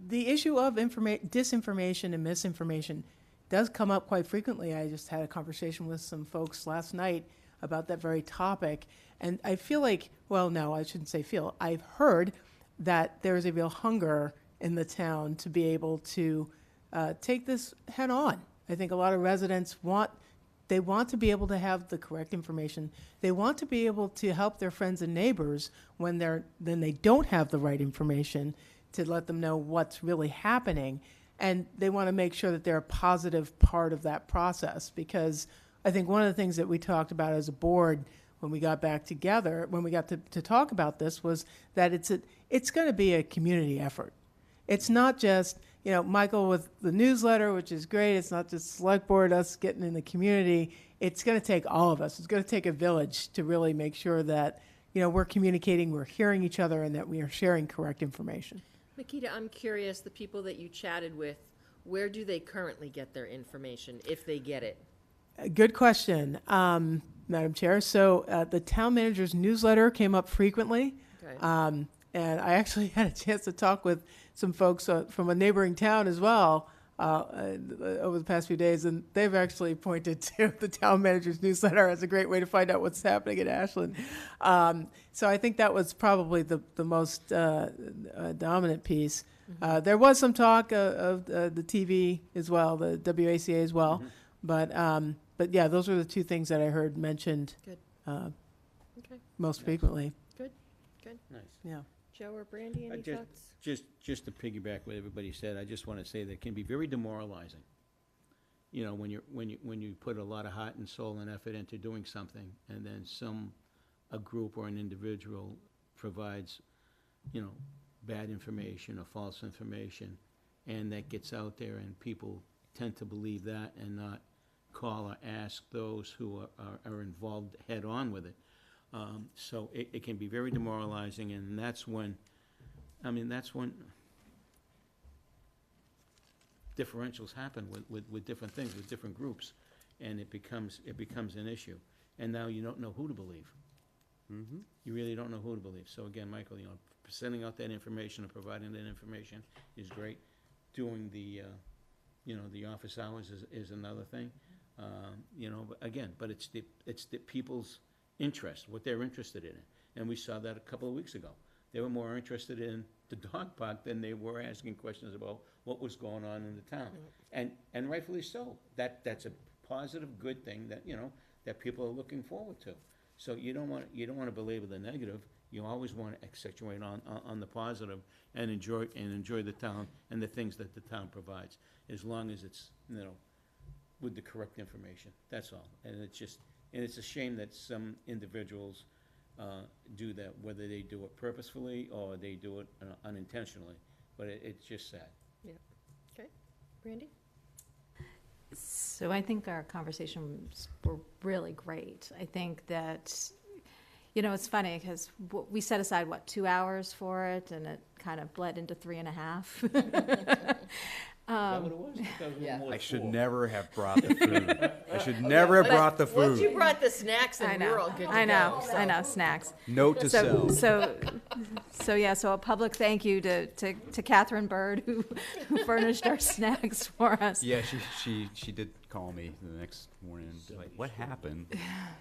The issue of disinformation and misinformation does come up quite frequently. I just had a conversation with some folks last night about that very topic, and I feel like, well, no, I shouldn't say feel. I've heard that there is a real hunger in the town to be able to take this head on. I think a lot of residents want to be able to have the correct information. They want to be able to help their friends and neighbors when they don't have the right information, to let them know what's really happening. And they want to make sure that they're a positive part of that process, because I think one of the things that we talked about as a board when we got back together, when we got to talk about this, was that it's going to be a community effort. It's not just, you know, Michael with the newsletter, which is great. It's not just select board, us getting in the community. It's going to take all of us. It's going to take a village to really make sure that, you know, we're communicating, we're hearing each other, and that we are sharing correct information. Makita, I'm curious, the people that you chatted with, where do they currently get their information, if they get it? Good question, Madam Chair. So the town manager's newsletter came up frequently. Okay. And I actually had a chance to talk with some folks from a neighboring town as well over the past few days, and they've actually pointed to the town manager's newsletter as a great way to find out what's happening in Ashland. So I think that was probably the most dominant piece. There was some talk of the TV as well, the WACA as well, but yeah, those were the two things that I heard mentioned most frequently. Good. Nice. Yeah. Joe or Brandy, any thoughts? Just to piggyback what everybody said, I just want to say that it can be very demoralizing. You know, when you put a lot of heart and soul and effort into doing something, and then a group or an individual provides, you know, bad information or false information, and that gets out there, and people tend to believe that and not call or ask those who are involved head on with it. So it can be very demoralizing, and that's when differentials happen with different things, with different groups, and it becomes an issue. And now you don't know who to believe. You really don't know who to believe. So again, Michael, you know, sending out that information and providing that information is great. Doing the, you know, the office hours is another thing. You know, but it's the people's interest, what they're interested in. And we saw that a couple of weeks ago. They were more interested in the dog park than they were asking questions about what was going on in the town. And rightfully so. That's a positive, good thing that, you know, that people are looking forward to. So you don't want to belabor the negative. You always want to accentuate on the positive and enjoy the town and the things that the town provides, as long as it's, you know, with the correct information. That's all. And it's a shame that some individuals do that, whether they do it purposefully or they do it unintentionally. But it's just sad. Yeah. Okay. Brandy? So I think our conversations were really great. I think that, it's funny because we set aside, 2 hours for it, and it kind of bled into 3.5. Is that what it was? I thought it was Yeah. more I like should 4. never have brought the food. I should never have brought the Once you food. brought the snacks, I and we know, were all good to I know, go. I know, snacks. Note to self. So a public thank you to Catherine Bird who furnished our snacks for us. Yeah, she did call me the next morning and be like, what happened?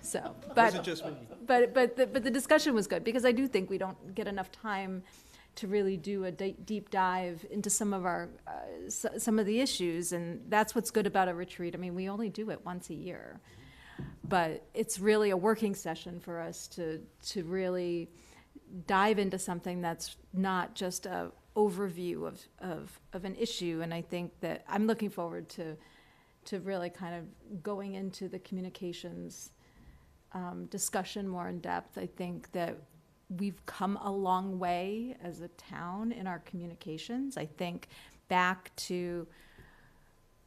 So, Was it just me? but the discussion was good because I do think we don't get enough time to really do a deep dive into some of our some of the issues, and that's what's good about a retreat. I mean, we only do it once a year, but it's really a working session for us to really dive into something that's not just a overview of an issue. And I think that I'm looking forward to really kind of going into the communications discussion more in depth. I think that we've come a long way as a town in our communications. I think back to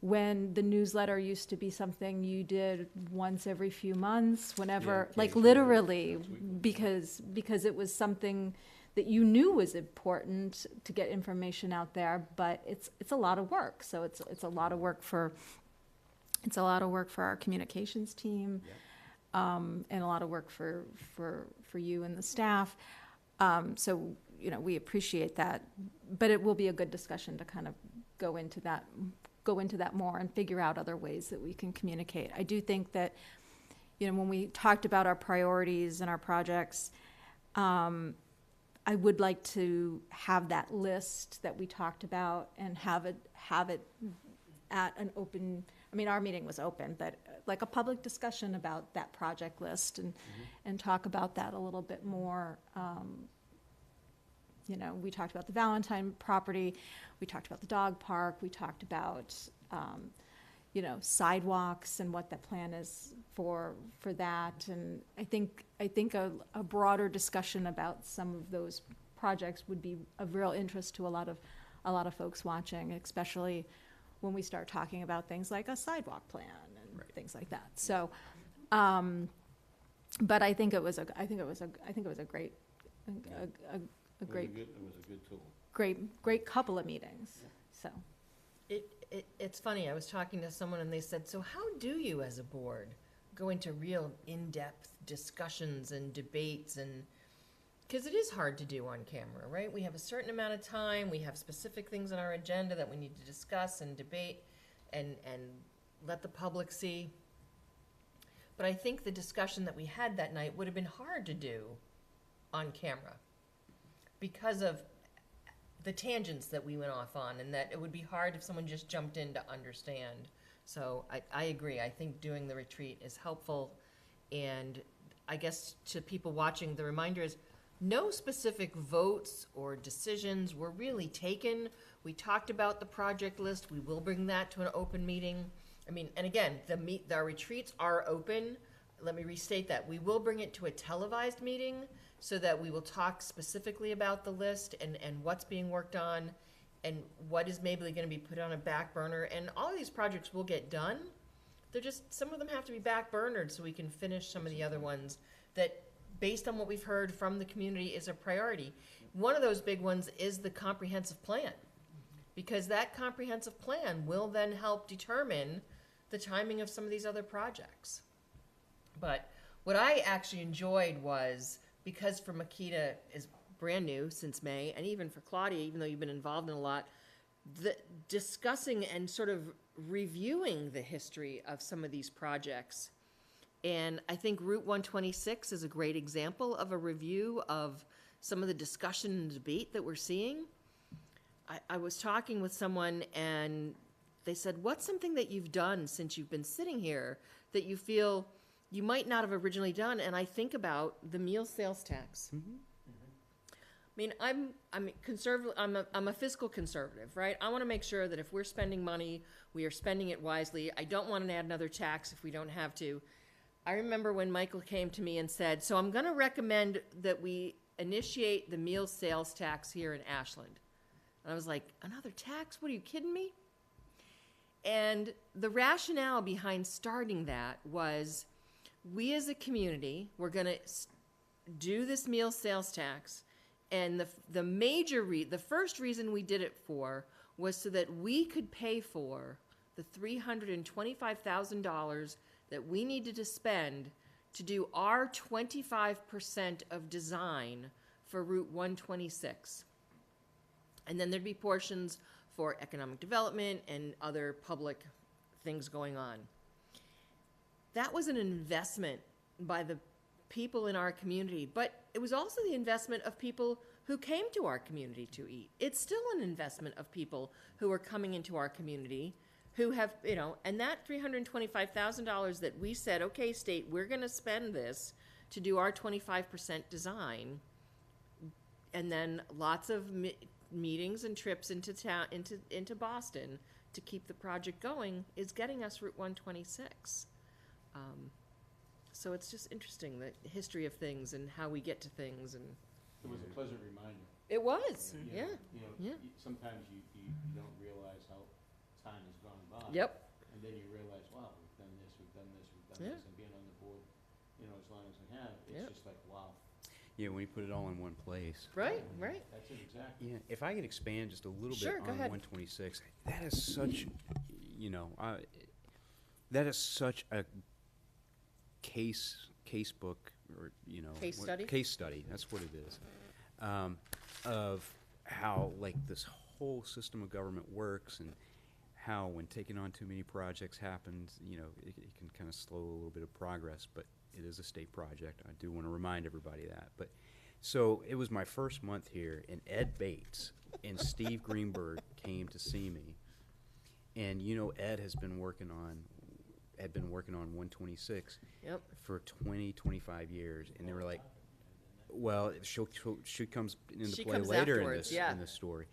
when the newsletter used to be something you did once every few months, whenever, like literally, because it was something that you knew was important to get information out there, but it's a lot of work. So it's a lot of work for our communications team. And a lot of work for you and the staff. So, we appreciate that, but it will be a good discussion to kind of go into that more and figure out other ways that we can communicate. I do think that, when we talked about our priorities and our projects, I would like to have that list that we talked about and have it at an open, our meeting was open, but like a public discussion about that project list and talk about that a little bit more. We talked about the Valentine property, we talked about the dog park, we talked about, sidewalks and what the plan is for that. And I think a broader discussion about some of those projects would be of real interest to a lot of folks watching, especially when we start talking about things like a sidewalk plan and things like that. So, but I think it was a great tool. Great couple of meetings. So, It's funny. I was talking to someone and they said, "So how do you, as a board, go into real in-depth discussions and debates and?" Because it is hard to do on camera, right? We have a certain amount of time. We have specific things on our agenda that we need to discuss and debate and let the public see. But I think the discussion that we had that night would have been hard to do on camera because of the tangents that we went off on, and that it would be hard if someone just jumped in to understand. So I agree. I think doing the retreat is helpful. And I guess to people watching, the reminder is, no specific votes or decisions were really taken. We talked about the project list. We will bring that to an open meeting. And again, our retreats are open. Let me restate that. We will bring it to a televised meeting so that we will talk specifically about the list and what's being worked on and what is maybe going to be put on a back burner. And all of these projects will get done. They're just, some of them have to be back burnered so we can finish some of the other ones that, based on what we've heard from the community, is a priority. One of those big ones is the comprehensive plan, because that comprehensive plan will then help determine the timing of some of these other projects. But what I actually enjoyed was, because for Makita is brand new since May, and even for Claudia, even though you've been involved in a lot, the discussing and sort of reviewing the history of some of these projects. And I think Route 126 is a great example of a review of some of the discussion and debate that we're seeing. I was talking with someone and they said, what's something that you've done since you've been sitting here that you feel you might not have originally done? And I think about the meal sales tax. I'm conservative. I'm a fiscal conservative, right? I want to make sure that if we're spending money, we are spending it wisely. I don't want to add another tax if we don't have to. I remember when Michael came to me and said, so I'm going to recommend that we initiate the meal sales tax here in Ashland. And I was like, another tax? What, are you kidding me? And the rationale behind starting that was, we as a community, we're going to do this meal sales tax. And the first reason we did it for was so that we could pay for the $325,000 that we needed to spend to do our 25% of design for Route 126. And then there'd be portions for economic development and other public things going on. That was an investment by the people in our community, but it was also the investment of people who came to our community to eat. It's still an investment of people who are coming into our community who have, and that $325,000 that we said, okay, state, we're going to spend this to do our 25% design, and then lots of meetings and trips into town, into Boston to keep the project going, is getting us Route 126. So it's just interesting, the history of things and how we get to things. And It was a pleasant reminder. it was, yeah. Sometimes you don't realize how time has gone by. Yep. And then you realize, wow, we've done this, we've done this, we've done Yeah. this, and being on the board, as long as I have, it's Yep. just like, wow. Yeah, when you put it all in one place. Right. That's it, exactly. Yeah, if I could expand just a little Sure, bit go on ahead. 126, that is such, that is such a case book, or Case study? Case study. That's what it is, of how this whole system of government works, and how when taking on too many projects happens, it can kind of slow a little bit of progress, but it is a state project. I do want to remind everybody that. But so it was my first month here, and Ed Bates and Steve Greenberg came to see me. And Ed had been working on 126 Yep. for 25 years, and they were like, well, she comes into She play comes later in afterwards, this yeah. in this story.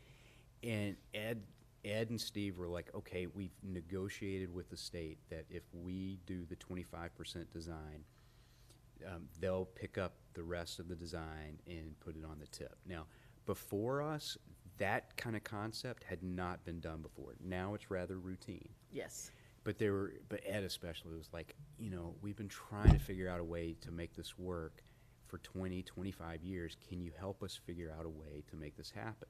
And Ed and Steve were like, okay, we've negotiated with the state that if we do the 25% design, they'll pick up the rest of the design and put it on the tip. Now, before us, that kind of concept had not been done before. Now it's rather routine. Yes. But Ed especially was like, we've been trying to figure out a way to make this work for 20, 25 years. Can you help us figure out a way to make this happen?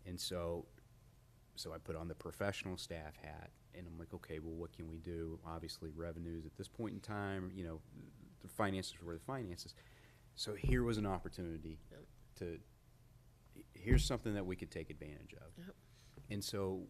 And so I put on the professional staff hat, and I'm like, okay, well, what can we do? Obviously, revenues at this point in time, the finances were the finances. So here was an opportunity here's something that we could take advantage of. Yep. And so,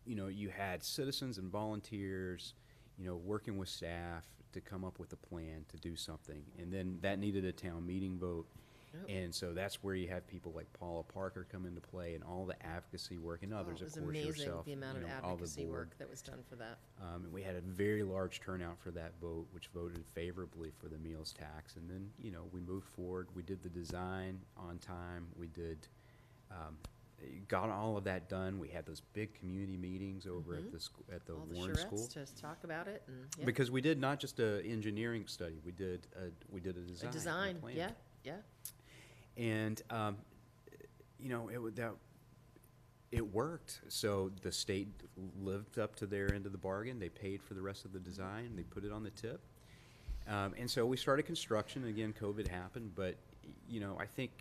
you had citizens and volunteers, working with staff to come up with a plan to do something. And then that needed a town meeting vote. Yep. And so that's where you have people like Paula Parker come into play, and all the advocacy work, and others, It was of course, amazing, yourself. the amount of all the advocacy board. work that was done for that. And we had a very large turnout for that vote, which voted favorably for the meals tax. And then, we moved forward. We did the design on time. We did, got all of that done. We had those big community meetings over at the All the Warren School. charrettes to talk about it, and yeah. Because we did not just a engineering study. We did a design. A design, and a plan. yeah. And it worked. So the state lived up to their end of the bargain. They paid for the rest of the design. They put it on the tip. And so we started construction. Again, COVID happened, but I think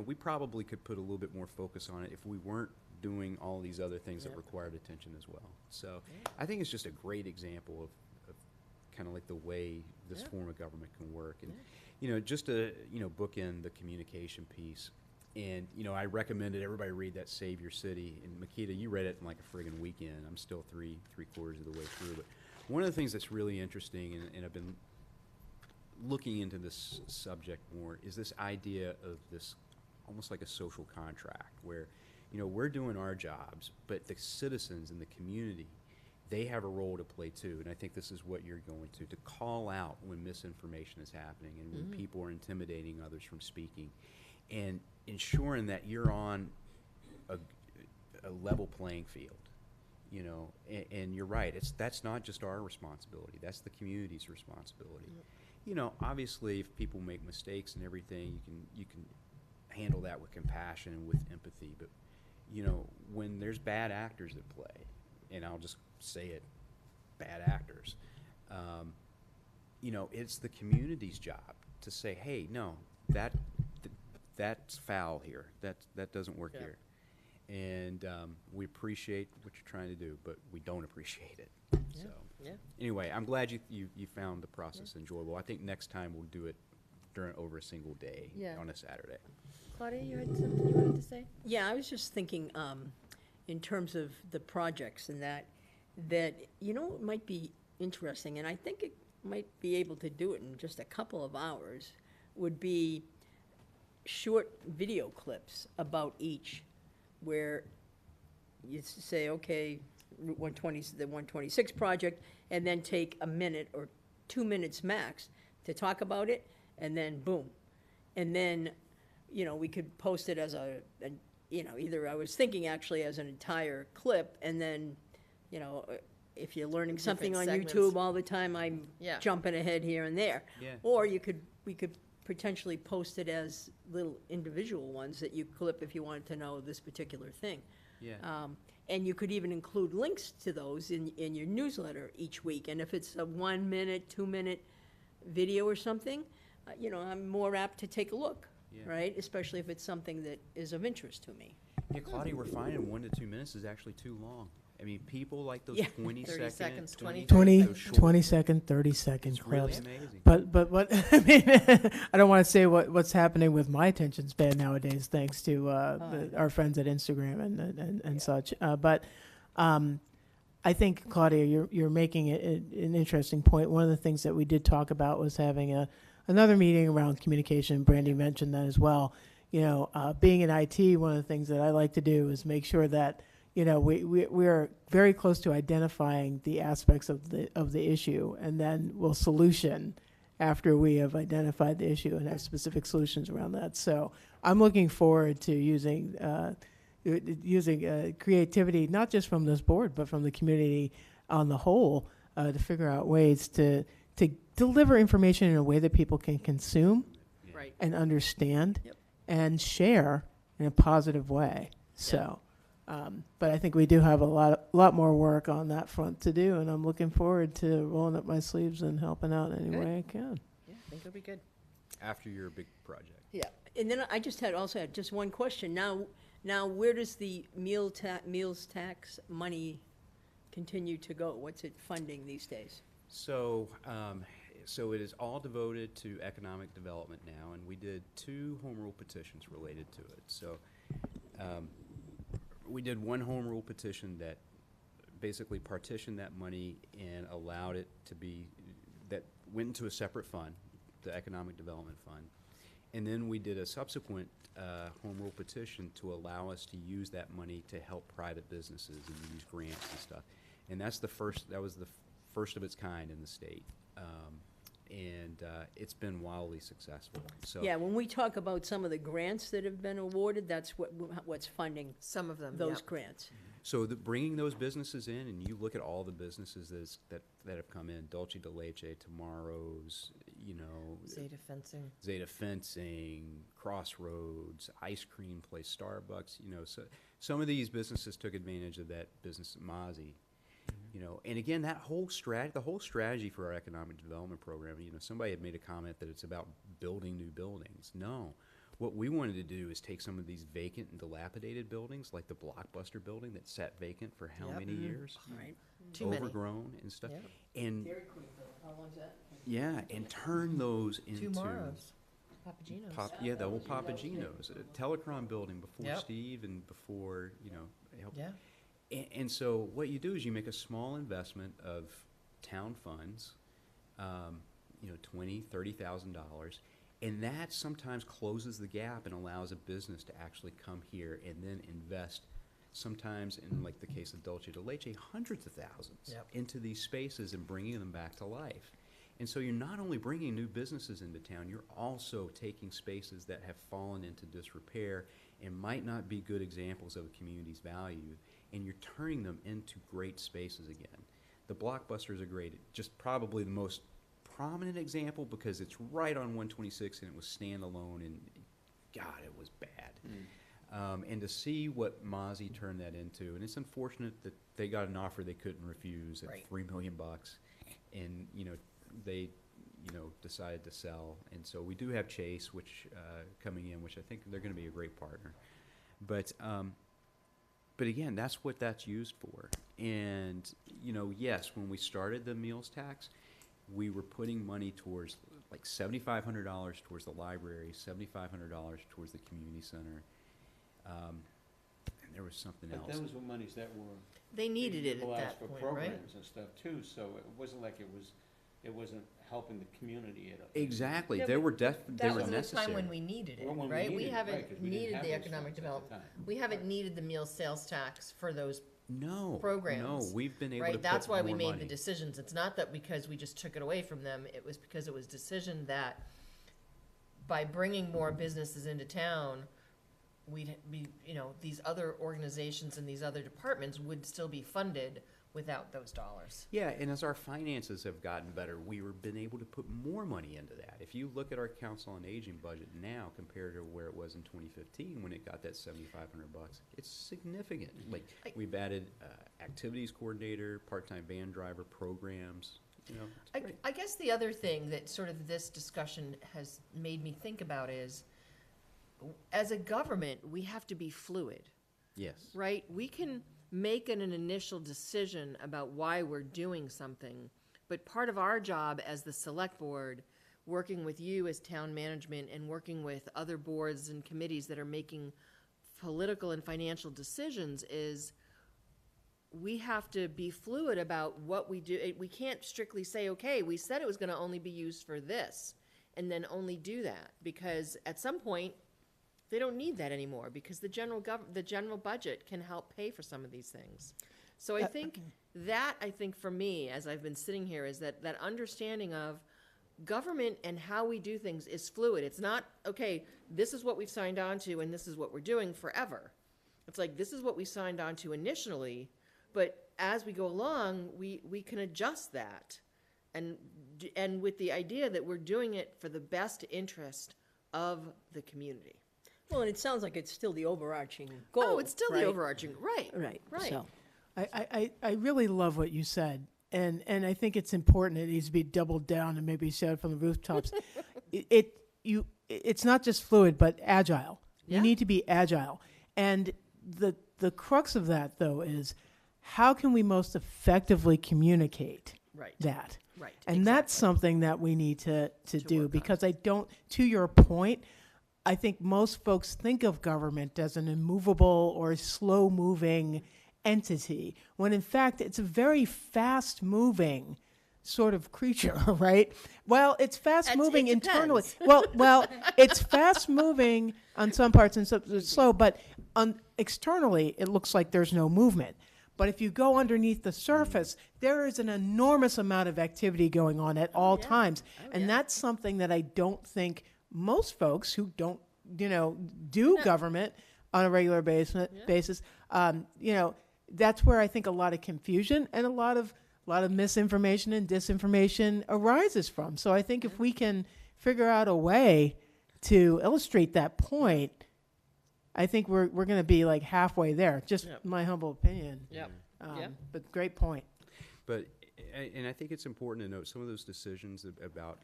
we probably could put a little bit more focus on it if we weren't doing all these other things that required attention as well. So I think it's just a great example of kind of like the way this form of government can work. And just to bookend the communication piece. And I recommended everybody read that Save Your City. And Makita, you read it in like a friggin' weekend. I'm still three quarters of the way through. But one of the things that's really interesting, and I've been looking into this subject more, is this idea of this almost like a social contract where we're doing our jobs, but the citizens in the community, they have a role to play too. And I think this is what you're going to call out when misinformation is happening and when people are intimidating others from speaking, and ensuring that you're on a level playing field. And you're right, that's not just our responsibility, that's the community's responsibility. Obviously if people make mistakes and everything, you can handle that with compassion and with empathy, but when there's bad actors at play, and I'll just say it, bad actors. You know, it's the community's job to say, hey, no, that's foul here. That doesn't work here. And we appreciate what you're trying to do, but we don't appreciate it. So anyway, I'm glad you found the process enjoyable. I think next time we'll do it over a single day on a Saturday. Claudia, you had something you wanted to say? Yeah, I was just thinking, in terms of the projects and that, you know, it might be interesting, and I think it might be able to do it in just a couple of hours, would be short video clips about each, where you say, okay, Route 120, the 126 project, and then take a minute or 2 minutes max to talk about it, and then boom. And then, you know, we could post it as you know, either I was thinking actually as an entire clip, and then, you know, if you're learning something on segments. YouTube all the time, I'm jumping ahead here and there. Yeah. Or we could potentially post it as little individual ones that you clip if you wanted to know this particular thing. Yeah. And you could even include links to those in your newsletter each week. And if it's a 1 minute, 2 minute video or something, you know, I'm more apt to take a look, right? Especially if it's something that is of interest to me. Yeah, Claudia, we're finding 1 to 2 minutes is actually too long. I mean, people like those 20 30 second, seconds, 20 20-second, 30-second It's really clips. amazing. But what I mean, I don't want to say what's happening with my attention span nowadays, thanks to our friends at Instagram and such. But I think, Claudia, you're making an interesting point. One of the things that we did talk about was having another meeting around communication. Brandy mentioned that as well. You know, being in IT, one of the things that I like to do is make sure that, you know, we're very close to identifying the aspects of the issue, and then we'll solution after we have identified the issue and have specific solutions around that. So I'm looking forward to using creativity, not just from this board, but from the community on the whole, to figure out ways to deliver information in a way that people can consume and understand and share in a positive way. So. But I think we do have a lot more work on that front to do, and I'm looking forward to rolling up my sleeves and helping out any way I can. Yeah, I think it'll be good. After your big project. Yeah, and then I also had just one question. Now, where does the meals tax money continue to go? What's it funding these days? So, so it is all devoted to economic development now, and we did 2 home rule petitions related to it. So, we did one home rule petition that basically partitioned that money and allowed it to be, that went into a separate fund, the Economic Development Fund. And then we did a subsequent home rule petition to allow us to use that money to help private businesses and use grants and stuff. And that was the first of its kind in the state. And it's been wildly successful. So Yeah, when we talk about some of the grants that have been awarded, that's what's funding some of them. Those grants. So bringing those businesses in, and you look at all the businesses that have come in, Dulce de Leche, Tomorrow's, you know, Zeta Fencing, Crossroads, ice cream place, Starbucks, you know, so some of these businesses took advantage of that business at Mozzie. You know, and again, the whole strategy for our economic development program, you know, somebody had made a comment that it's about building new buildings. No, what we wanted to do is take some of these vacant and dilapidated buildings, like the Blockbuster building that sat vacant for how many years? Right. Overgrown and stuff. Yep. And Dairy Queen, how long's that? yeah, and turn those into Tomorrow's. Papagino's. the old Papagino's, a Telecom building before Yep. Steve and before, you know, helped. Yeah. And so what you do is you make a small investment of town funds, you know, $20,000, $30,000, and that sometimes closes the gap and allows a business to actually come here and then invest, sometimes in like the case of Dulce de Leche, hundreds of thousands into these spaces and bringing them back to life. And so you're not only bringing new businesses into town, you're also taking spaces that have fallen into disrepair and might not be good examples of a community's value, and you're turning them into great spaces again. The Blockbuster is just probably the most prominent example because it's right on 126 and it was standalone, and God, it was bad. And to see what Mozzie turned that into, and it's unfortunate that they got an offer they couldn't refuse at Right. $3 million, and they decided to sell. And so we do have Chase, which coming in, which I think they're going to be a great partner. But again, that's what that's used for. And yes, when we started the meals tax, we were putting money towards like $7,500 towards the library, $7,500 towards the community center. And there was something But else. those were monies that were. They needed it at utilized that for point, right? programs and stuff too, so it wasn't like it wasn't helping the community at all. Exactly. Yeah, they but were they That were was necessary. at the time when we needed it, Well, when we right? We needed it, right, haven't 'cause we didn't needed have the those economic funds at the development. time. We haven't needed the meal sales tax for those No programs. No, we've been able to right? put That's why we more made money. the decisions. It's not that because we just took it away from them. It was because it was decision that by bringing more businesses into town, we'd be, these other organizations and these other departments would still be funded without those dollars. Yeah, and as our finances have gotten better, we've been able to put more money into that. If you look at our Council on Aging budget now compared to where it was in 2015 when it got that $7,500, it's significant. Like we've added activities coordinator, part-time van driver programs. It's great. I guess the other thing that sort of this discussion has made me think about is, as a government, we have to be fluid. Yes. Right? We can make an initial decision about why we're doing something, but part of our job as the select board, working with you as town management and working with other boards and committees that are making political and financial decisions, is we have to be fluid about what we do. We can't strictly say, okay, we said it was going to only be used for this, and then only do that, because at some point they don't need that anymore, because the general budget can help pay for some of these things. So I think for me, as I've been sitting here, is that understanding of government and how we do things is fluid. It's not, okay, this is what we've signed on to and this is what we're doing forever. It's like, this is what we signed on to initially, but as we go along, we can adjust that. And with the idea that we're doing it for the best interest of the community. Well, and it sounds like it's still the overarching goal. Oh, it's still right? the overarching, right. Right. So, I really love what you said, and I think it's important. It needs to be doubled down and maybe said from the rooftops. It's not just fluid, but agile. Yeah. You need to be agile, and the crux of that though is how can we most effectively communicate that? Right. And that's something that we need to do, because to your point, I think most folks think of government as an immovable or slow-moving entity, when in fact it's a very fast-moving sort of creature, right? Well, it's fast-moving internally. Well, it's fast-moving on some parts and some it's slow, but externally it looks like there's no movement. But if you go underneath the surface, there is an enormous amount of activity going on at all times, and that's something that I don't think most folks who don't, do government on a regular basis, that's where I think a lot of confusion and a lot of misinformation and disinformation arises from. So I think if we can figure out a way to illustrate that point, I think we're going to be like halfway there. Just my humble opinion. Yep. But great point. But and I think it's important to note some of those decisions about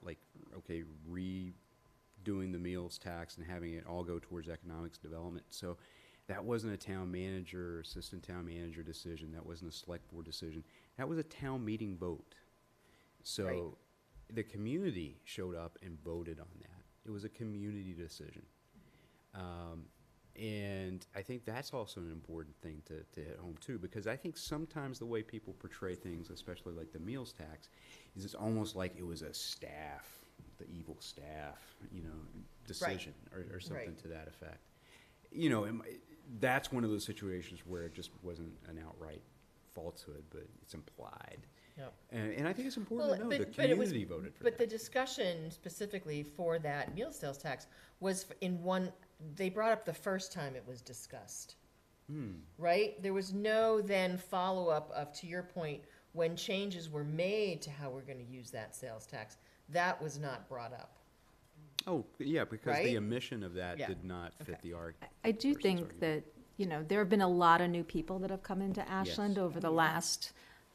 redoing the meals tax and having it all go towards economics development. So that wasn't a town manager, assistant town manager decision. That wasn't a select board decision. That was a town meeting vote. So the community showed up and voted on that. It was a community decision. And I think that's also an important thing to hit home too, because I think sometimes the way people portray things, especially like the meals tax, is it's almost like it was a staff, the evil staff, decision or something to that effect. That's one of those situations where it just wasn't an outright falsehood, but it's implied. Yep. And I think it's important to know the community voted for that. But the discussion specifically for that meal sales tax was they brought up the first time it was discussed. Right? There was no then follow-up of, to your point, when changes were made to how we're going to use that sales tax. That was not brought up. Oh, yeah, because Right? the omission of that Yeah. did not fit Okay. the argument. I do think that, there have been a lot of new people that have come into Ashland over the last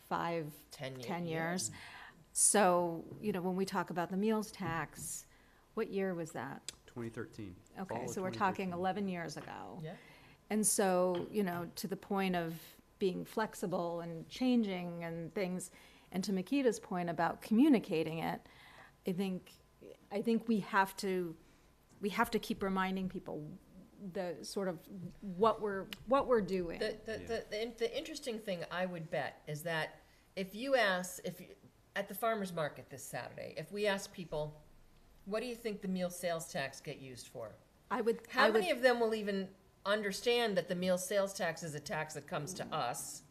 10 years. So, when we talk about the meals tax, what year was that? 2013. Okay, fall of so we're talking 2013. 11 years ago. Yeah. And so, to the point of being flexible and changing and things, and to Makita's point about communicating it, I think we have to keep reminding people the sort of what we're doing. The interesting thing I would bet is that if you at the farmer's market this Saturday, if we ask people, what do you think the meal sales tax get used for? How many of them will even understand that the meal sales tax is a tax that comes to us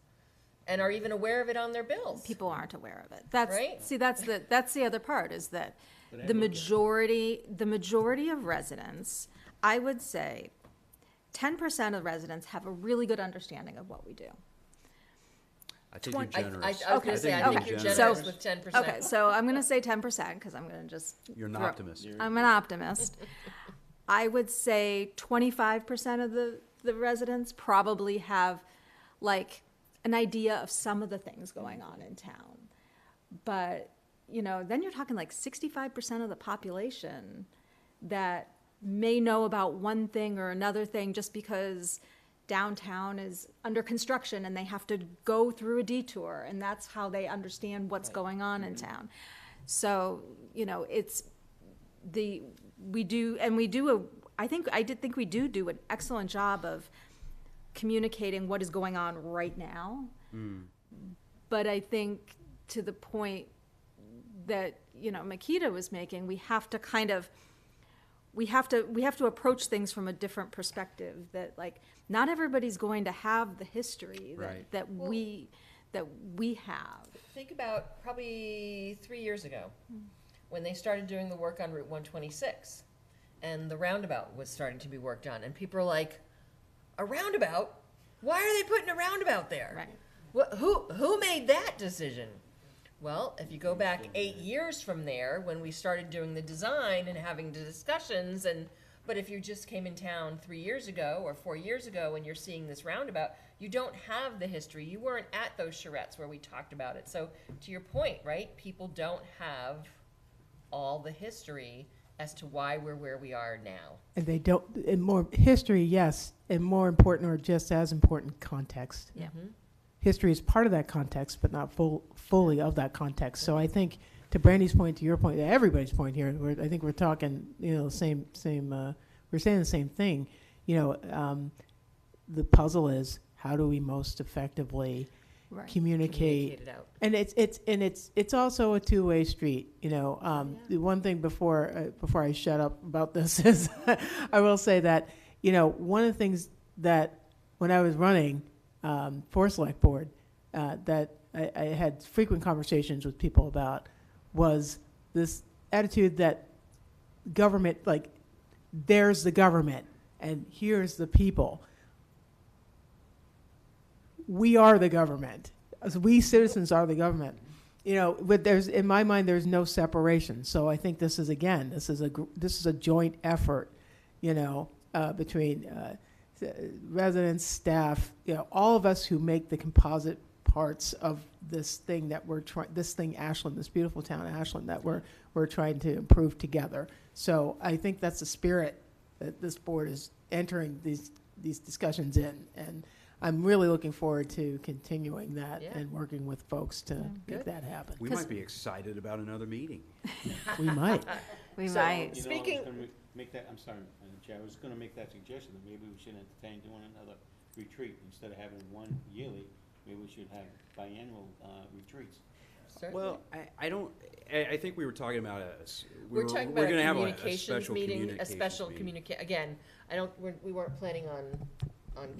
and are even aware of it on their bills? People aren't aware of it. Right? That's the other part, is that the majority of residents, I would say 10% of residents have a really good understanding of what we do. I think you're generous. I was going to say, I think you're generous with 10%. Okay, so I'm going to say 10% because I'm going to just. You're an optimist. I'm an optimist. I would say 25% of the residents probably have like an idea of some of the things going on in town. But, then you're talking like 65% of the population that may know about one thing or another thing just because downtown is under construction and they have to go through a detour, and that's how they understand what's going on in town. So, I think we do an excellent job of communicating what is going on right now. But I think to the point that, Makita was making, we have to approach things from a different perspective, that like not everybody's going to have the history that we have. Think about probably 3 years ago when they started doing the work on Route 126 and the roundabout was starting to be worked on, and people are like, a roundabout? Why are they putting a roundabout there? Right. Who made that decision? Well, if you go back 8 years from there, when we started doing the design and having the discussions, but if you just came in town 3 years ago or 4 years ago and you're seeing this roundabout, you don't have the history. You weren't at those charrettes where we talked about it. So to your point, right, people don't have all the history as to why we're where we are now. And they don't, and more history, yes, and more important or just as important, context. Yeah. History is part of that context, but not fully of that context. So I think, to Brandy's point, to your point, to everybody's point here, I think we're talking, we're saying the same thing. The puzzle is, how do we most effectively communicate? Communicate it out. And it's also a two-way street. The one thing before I shut up about this is, I will say that one of the things that when I was running for select board, that I had frequent conversations with people about, was this attitude that government, like, there's the government and here's the people. We are the government. We citizens are the government. But in my mind, there's no separation. So I think this is a joint effort, between residents, staff, all of us who make the composite parts of this thing that Ashland, this beautiful town Ashland, that we're trying to improve together. So I think that's the spirit that this board is entering these discussions in, and I'm really looking forward to continuing that and working with folks to make that happen. We might be excited about another meeting. We might. We might. Speaking. I'm sorry, Chair, I was going to make that suggestion that maybe we should entertain doing another retreat instead of having one yearly. Maybe we should have biannual retreats. Certainly. Well, I think we were talking about we're talking about gonna a have communications special meeting, a special communication. again, we weren't planning on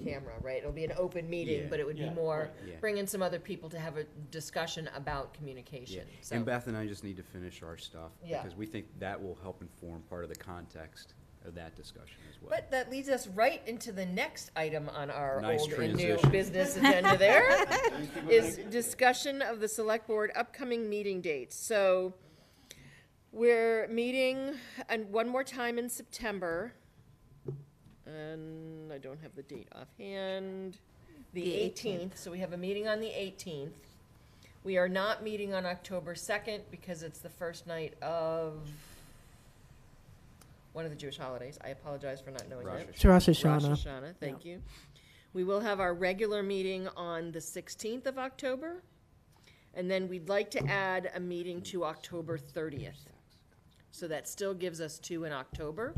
camera, right? It'll be an open meeting, but it would be more bringing some other people to have a discussion about communication. So. And Beth and I just need to finish our stuff Yeah. because we think that will help inform part of the context of that discussion as well. But that leads us right into the next item on our Nice old and new transition. business agenda there, is discussion of the select board upcoming meeting dates. So We're meeting and one more time in September, and I don't have the date offhand. The 18th, so we have a meeting on the 18th. We are not meeting on October 2nd because it's the first night of one of the Jewish holidays. I apologize for not knowing that. It's Rosh Hashanah. Rosh Hashanah, thank you. We will have our regular meeting on the 16th of October, and then we'd like to add a meeting to October 30th. So that still gives us 2 in October.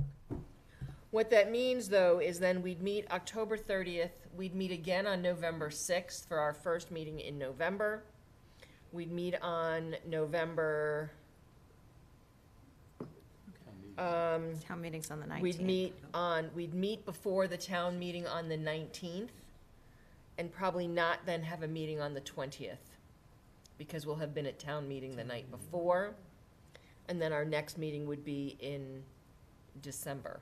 What that means, though, is then we'd meet October 30th. We'd meet again on November 6th for our first meeting in November. We'd meet on November... Town meeting's on the 19th. We'd meet before the town meeting on the 19th, and probably not then have a meeting on the 20th, because we'll have been at town meeting the night before, and then our next meeting would be in December.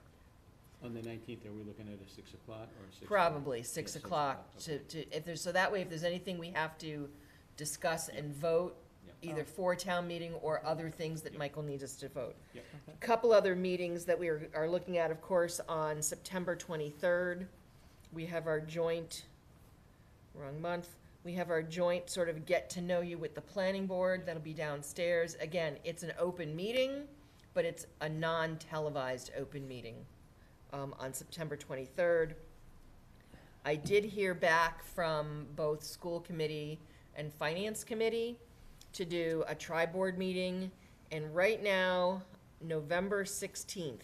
On the 19th, are we looking at a 6 o'clock or 6? Probably 6 Yeah, o'clock, okay. if there's, so that way, if there's anything we have to discuss and vote, either for town meeting or other things that Michael needs us to vote. Yep. A couple other meetings that we are looking at, of course, on September 23rd. We have our joint, wrong month, we have our joint sort of get to know you with the planning board. That'll be downstairs. Again, it's an open meeting, but it's a non-televised open meeting on September 23rd. I did hear back from both school committee and finance committee to do a tri-board meeting, and right now, November 16th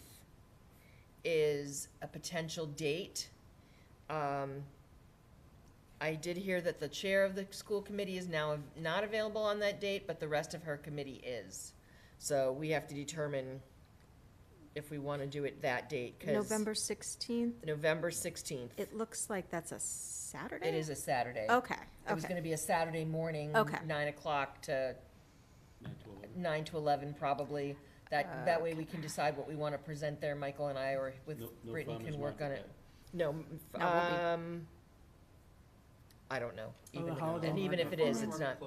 is a potential date. I did hear that the chair of the school committee is now not available on that date, but the rest of her committee is. So we have to determine if we want to do it that date, 'cause November 16th? November 16th. It looks like that's a Saturday? It is a Saturday. Okay, It was okay. gonna be a Saturday morning, Okay. 9 o'clock to 9 to 11. 9 to 11 probably. That way we can decide what we want to present there, Michael and I, or with No Brittany farmer's can work on market it. No, I don't know. Oh, the Even, holiday and even if it is, it's not.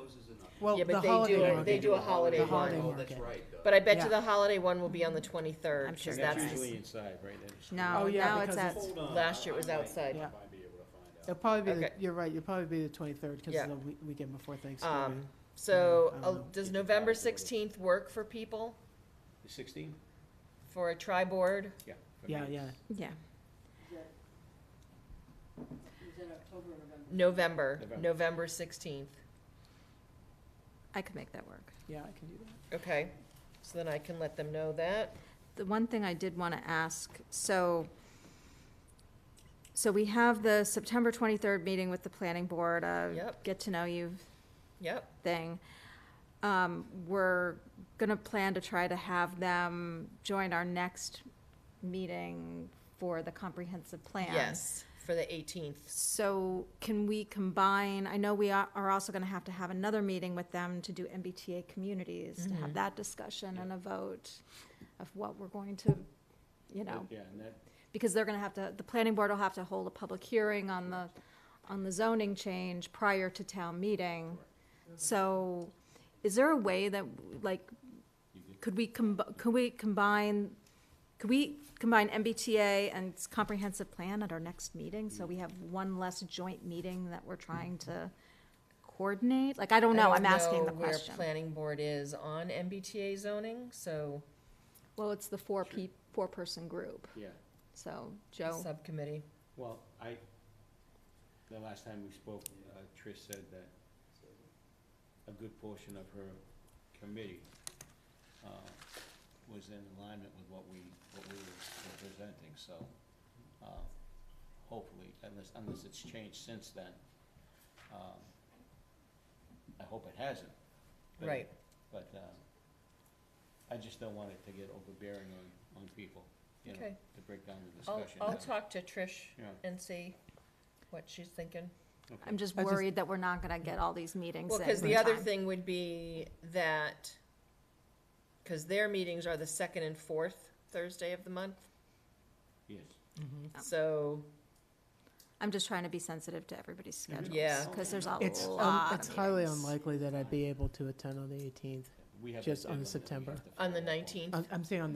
Well, Yeah, but the they holiday do, market. they do a holiday The one. holiday Oh, market. that's right. But I bet Yeah. you the holiday one will be on the 23rd, I'm sure because That's that's, usually inside, right? It's- No, Oh, yeah, now it's because at, it's- last year it was outside. Yeah. Might be able to find out. It'll probably be, Okay. you're right, you'll probably be the 23rd, because Yeah. it's the weekend before Thanksgiving. So, I don't know. does November 16th work for people, The 16th? for a tri-board? Yeah. for Yeah, me. yeah. yeah. November November. 16th. I could make that work. Yeah, I can do that. Okay, so then I can let them know that. The one thing I did want to ask, so we have the September 23rd meeting with the planning board, Yep. get to know you Yep, thing. We're gonna plan to try to have them join our next meeting for the comprehensive plan. yes, for the 18th. So can we combine, I know we are also gonna have to have another meeting with them to do MBTA communities, to have that discussion and a vote of what we're going to, you know, Yeah, and that, because they're gonna have to, the planning board will have to hold a public hearing on the zoning change prior to town meeting. So, is there a way that, like, could we combine MBTA and comprehensive plan at our next meeting? So we have one less joint meeting that we're trying to coordinate? Like, I don't know, I'm asking the question. I don't know where planning board is on MBTA zoning, so, Well, it's the four-person group, yeah. so Joe, subcommittee. Well, the last time we spoke, Trish said that a good portion of her committee was in alignment with what we were presenting, so hopefully, unless it's changed since then, I hope it hasn't. But- Right. But I just don't want it to get overbearing on people, you know, Okay. to break down the I'll discussion. talk to Trish Yeah. and see what she's thinking. Okay. I'm just I just- worried that we're not gonna get all these meetings Well, in because the other time. thing would be that, because their meetings are the 2nd and 4th Thursday of the month, Yes. so, I'm just trying to be sensitive to everybody's schedules. Yeah. Because there's a It's lot it's of highly meetings. unlikely that I'd be able to attend on the 18th. we have. just that on deadline the that we September. have to On the follow. 19th? I'm saying on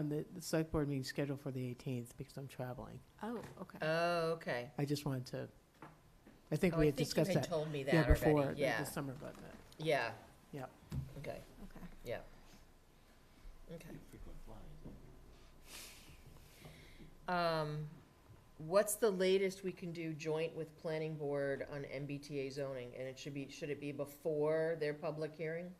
the select board meeting scheduled for the 18th because I'm traveling. Oh, okay. Oh, okay. I just wanted to, I think Oh, we I had think you discussed had that. told me that Yeah, already. before Yeah. the summer, but, Yeah. yeah. Okay. Okay. Yeah. Okay. Frequent flyers. What's the latest we can do joint with planning board on MBTA zoning? And should it be before their public hearing,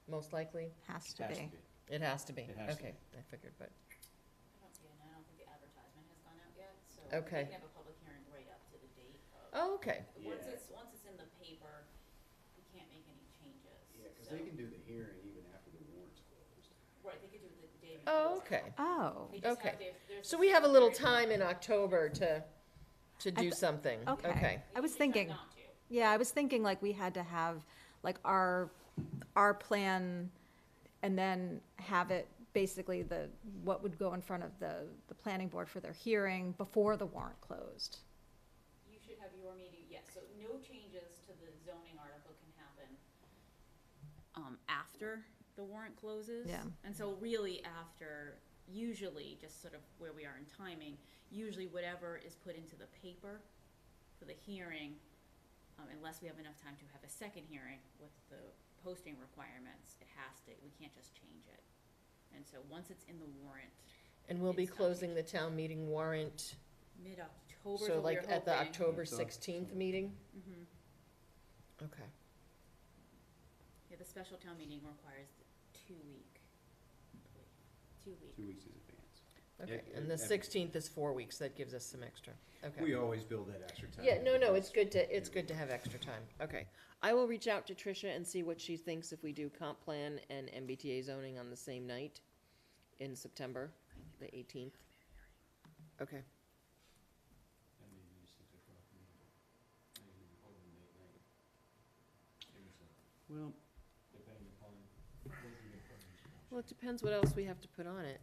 most likely? Has to Has to be. be. It has to be. It has to Okay, I figured, but, I don't see it now. I don't think the advertisement has gone out yet, so Okay. we can have a public hearing right up to the date of. oh, okay. Once it's in the paper, we can't make any changes. Yeah, because they can do the hearing even after the warrant's closed. Right, they could do it the day before. Oh, okay. Oh, They just Okay. have to- there's So a we have a little very- time in October to do something. okay. Okay. I was They decide thinking, not to. yeah, I was thinking like we had to have like our plan and then have it basically what would go in front of the planning board for their hearing before the warrant closed. You should have your meeting, yes, so no changes to the zoning article can happen after the warrant closes. Yeah. And so really after, usually, just sort of where we are in timing, usually whatever is put into the paper for the hearing, unless we have enough time to have a second hearing with the posting requirements, we can't just change it. And so once it's in the warrant, And we'll be It's not closing the town meeting warrant, mid-October is so what we're like at the hoping. October So- 16th meeting? Mhm. Okay. Yeah, the special town meeting requires 2 week. 2 week. 2 weeks in advance. Okay, Yeah, and the and- 16th is 4 weeks, that gives us some extra. Okay. We always build that extra time. Yeah, no, it's good to have extra time. Okay. I will reach out to Tricia and see what she thinks if we do comp plan and MBTA zoning on the same night in September, the 18th. Okay. That may be 6 o'clock meeting. Maybe open late night. Maybe so, Well, depending upon what the appointments. Well, it depends what else we have to put on it.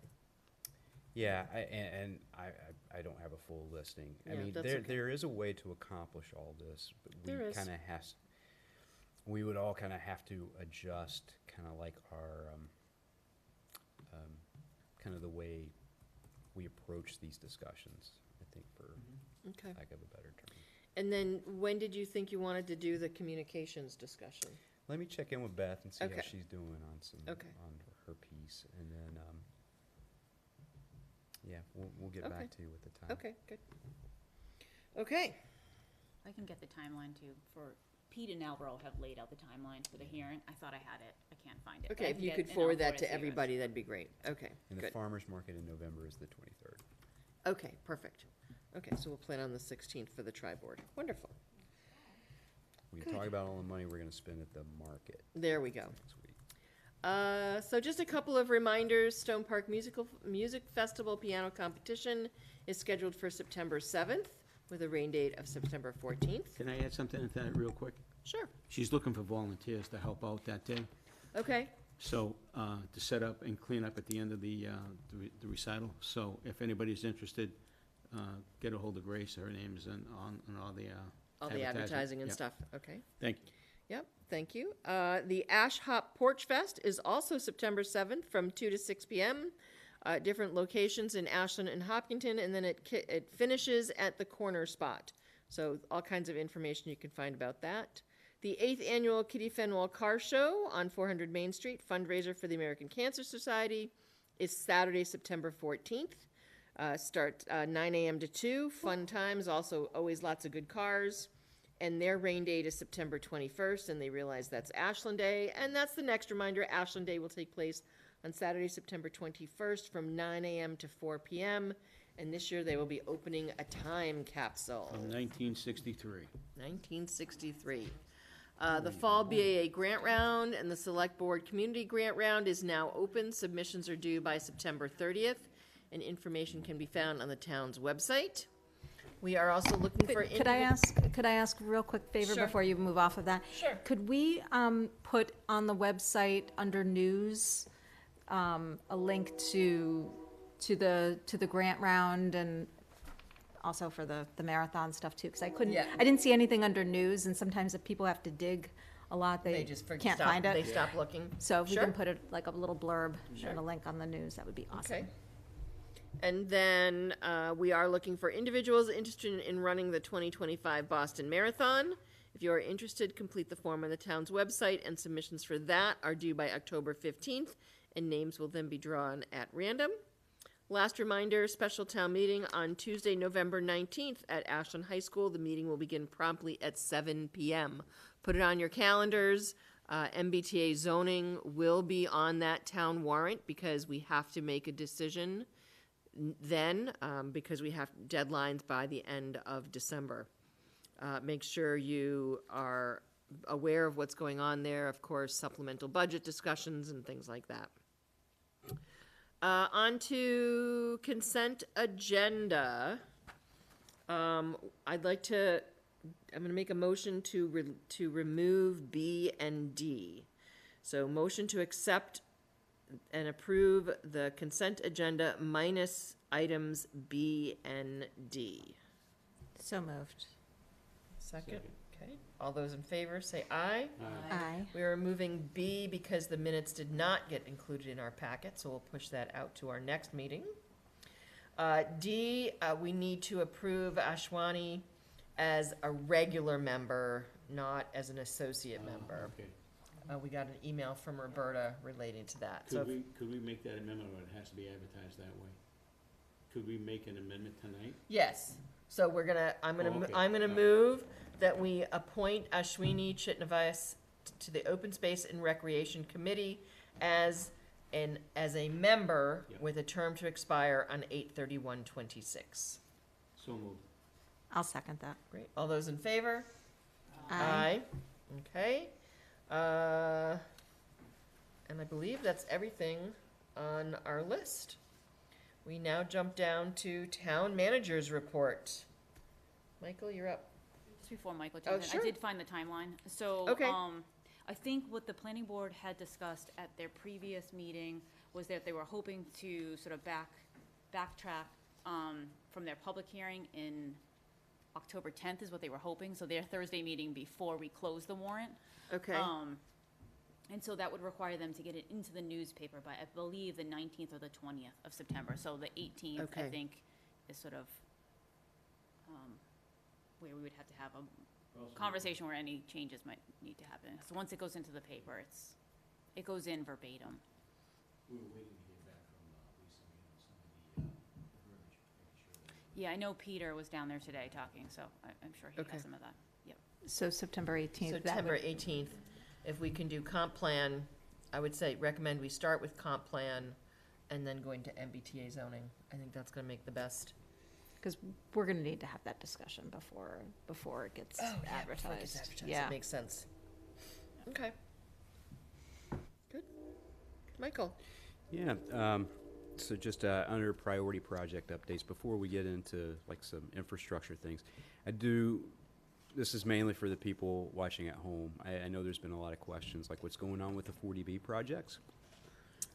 yeah, I don't have a full listing. I Yeah, mean, that's there, okay. there is a way to accomplish all this, but There is. we would all kind of have to adjust kind of like our, kind of the way we approach these discussions, I think, for Okay. lack of a better term. And then when did you think you wanted to do the communications discussion? Let me check in with Beth and see Okay. how she's doing on Okay. on her piece, and then, yeah, we'll get Okay. back to you with the time. Okay, good. Okay, I can get the timeline too, Pete and Alvaro have laid out the timeline for the hearing. I thought I had it, I can't find it. but okay, I if can you get- could and I'll forward that it to you guys. everybody, that'd be great. Okay, And the good. farmer's market in November is the 23rd. Okay, perfect. Okay, so we'll plan on the 16th for the tri-board. Wonderful. We can talk about all the money we're gonna spend at the market There we go. next week. So just a couple of reminders, Stone Park Music Festival Piano Competition is scheduled for September 7th with a rain date of September 14th. Can I add something to that real quick? Sure. She's looking for volunteers to help out that day. Okay, So, to set up and clean up at the end of the recital. So if anybody's interested, get a hold of Grace, her name is on all the all the advertising and Yep. stuff, okay. Thank you. Yep, thank you. The Ash Hop Porch Fest is also September 7th from 2 to 6 p.m. Different locations in Ashland and Hopkinton, and then it finishes at the corner spot. So all kinds of information you can find about that. The 8th Annual Kitty Fenwell Car Show on 400 Main Street, fundraiser for the American Cancer Society, is Saturday, September 14th. Start 9 a.m. to 2. Fun times, also always lots of good cars. And their rain date is September 21st, and they realize that's Ashland Day. And that's the next reminder, Ashland Day will take place on Saturday, September 21st from 9 a.m. to 4 p.m. And this year they will be opening a time capsule. From 1963. 1963. The Fall BAA Grant Round and the Select Board Community Grant Round is now open. Submissions are due by September 30th, and information can be found on the town's website. We are also looking for... Could I ask a real quick favor Sure. before you move off of that? Sure. Could we put on the website under news a link to the grant round and also for the marathon stuff too? Because I Yeah. didn't see anything under news, and sometimes if people have to dig a lot, they just can't find They it. stop looking. So if we Sure. can put it like a little blurb Sure. and a link on the news, that would be awesome. Okay. And then we are looking for individuals interested in running the 2025 Boston Marathon. If you are interested, complete the form on the town's website, and submissions for that are due by October 15th, and names will then be drawn at random. Last reminder, special town meeting on Tuesday, November 19th at Ashland High School. The meeting will begin promptly at 7 p.m. Put it on your calendars. MBTA zoning will be on that town warrant because we have to make a decision then, because we have deadlines by the end of December. Make sure you are aware of what's going on there, of course, supplemental budget discussions and things like that. On to consent agenda. I'm going to make a motion to remove B and D. So motion to accept and approve the consent agenda minus items B and D. So moved. Second. Okay. All those in favor say aye. Aye. We are removing B because the minutes did not get included in our packet, so we'll push that out to our next meeting. D, we need to approve Ashwani as a regular member, not as an associate member. Okay. We got an email from Roberta relating to that. So Could we make that amendment, or it has to be advertised that way? Could we make an amendment tonight? yes, so I'm gonna Okay. move that we appoint Ashwini Chitnavas to the Open Space and Recreation Committee as a member Yep. with a term to expire on 8/31/26. So moved. I'll second that. Great. All those in favor? Okay. And I believe that's everything on our list. We now jump down to town manager's report. Michael, you're up. Just before Michael Oh, jumps in, sure. I did find the timeline. So, Okay. I think what the planning board had discussed at their previous meeting was that they were hoping to sort of backtrack from their public hearing in October 10th is what they were hoping. So their Thursday meeting before we close the warrant. Okay. And so that would require them to get it into the newspaper by, I believe, the 19th or the 20th of September. So the 18th, I Okay. think, is sort of where we would have to have a conversation where any changes might need to happen. So once it goes into the paper, it goes in verbatim. We were waiting to hear back from Lisa, some of the verbiage, making sure that. Yeah, I know Peter was down there today talking, so I'm sure he Okay. has some of that. Yep. So September 18th. that September would- 18th. If we can do comp plan, I would say recommend we start with comp plan and then going to MBTA zoning. I think that's going to make the best. Because we're going to need to have that discussion before it gets advertised. It makes sense. Okay. Good. Michael. Yeah, so just under priority project updates, before we get into like some infrastructure things, this is mainly for the people watching at home. I know there's been a lot of questions, like what's going on with the 40B projects.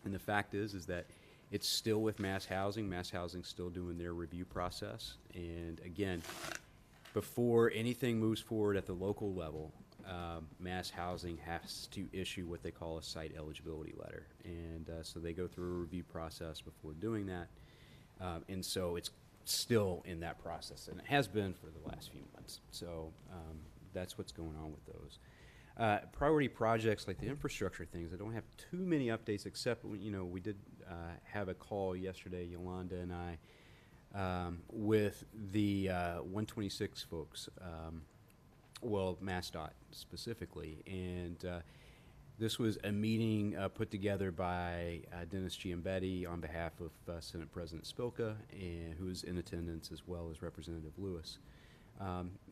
And the fact is that it's still with Mass Housing. Mass Housing's still doing their review process. And again, before anything moves forward at the local level, Mass Housing has to issue what they call a site eligibility letter. And so they go through a review process before doing that. And so it's still in that process, and it has been for the last few months. So that's what's going on with those. Priority projects like the infrastructure things, I don't have too many updates except, we did have a call yesterday, Yolanda and I, with the 126 folks, MassDOT specifically, and this was a meeting put together by Dennis Giambetti on behalf of Senate President Spilka, and who is in attendance, as well as Representative Lewis.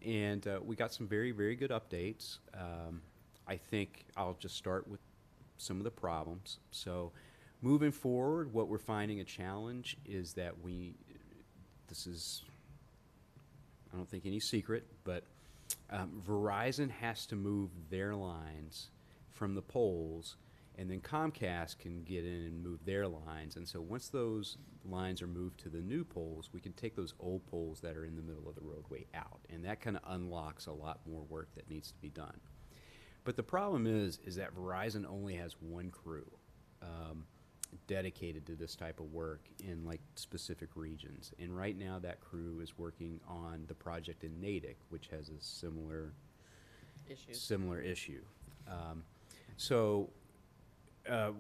And we got some very, very good updates. I think I'll just start with some of the problems. So moving forward, what we're finding a challenge is that this is, I don't think any secret, but Verizon has to move their lines from the poles, and then Comcast can get in and move their lines. And so once those lines are moved to the new poles, we can take those old poles that are in the middle of the roadway out, and that kind of unlocks a lot more work that needs to be done. But the problem is that Verizon only has one crew dedicated to this type of work in like specific regions. And right now that crew is working on the project in Natick, which has a similar issue.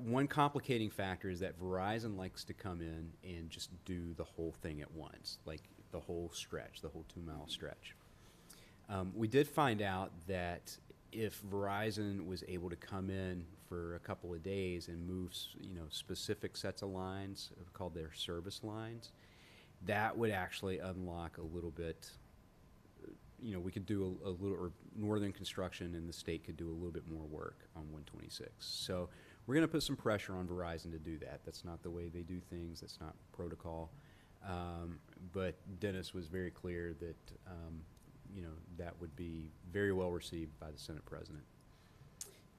One complicating factor is that Verizon likes to come in and just do the whole thing at once, like the whole stretch, the whole 2-mile stretch. We did find out that if Verizon was able to come in for a couple of days and move, specific sets of lines called their service lines, that would actually unlock a little bit. We could do a little, or Northern Construction and the state could do a little bit more work on 126. So we're going to put some pressure on Verizon to do that. That's not the way they do things. That's not protocol. But Dennis was very clear that, that would be very well received by the Senate President.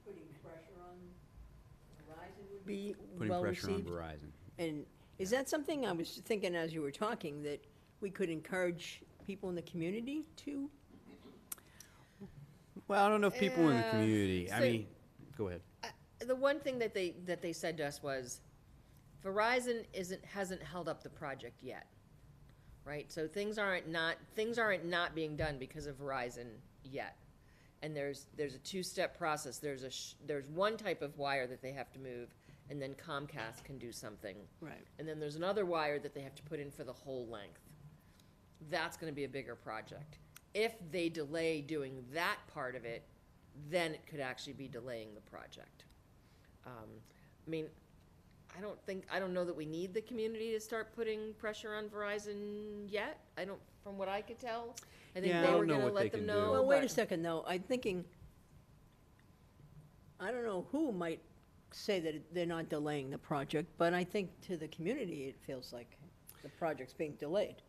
Putting pressure on Verizon would be Putting well pressure received. on Verizon. And is that something I was thinking as you were talking, that we could encourage people in the community to? Well, I don't know if people in the community, go ahead. The one thing that they said to us was, Verizon hasn't held up the project yet, right? So things aren't not being done because of Verizon yet. And there's a 2-step process. There's one type of wire that they have to move, and then Comcast can do something. Right. And then there's another wire that they have to put in for the whole length. That's going to be a bigger project. If they delay doing that part of it, then it could actually be delaying the project. I don't know that we need the community to start putting pressure on Verizon yet. From what I could tell, I think they were going to let them know. Well, wait a second, though. I'm thinking, I don't know who might say that they're not delaying the project, but I think to the community, it feels like the project's being delayed.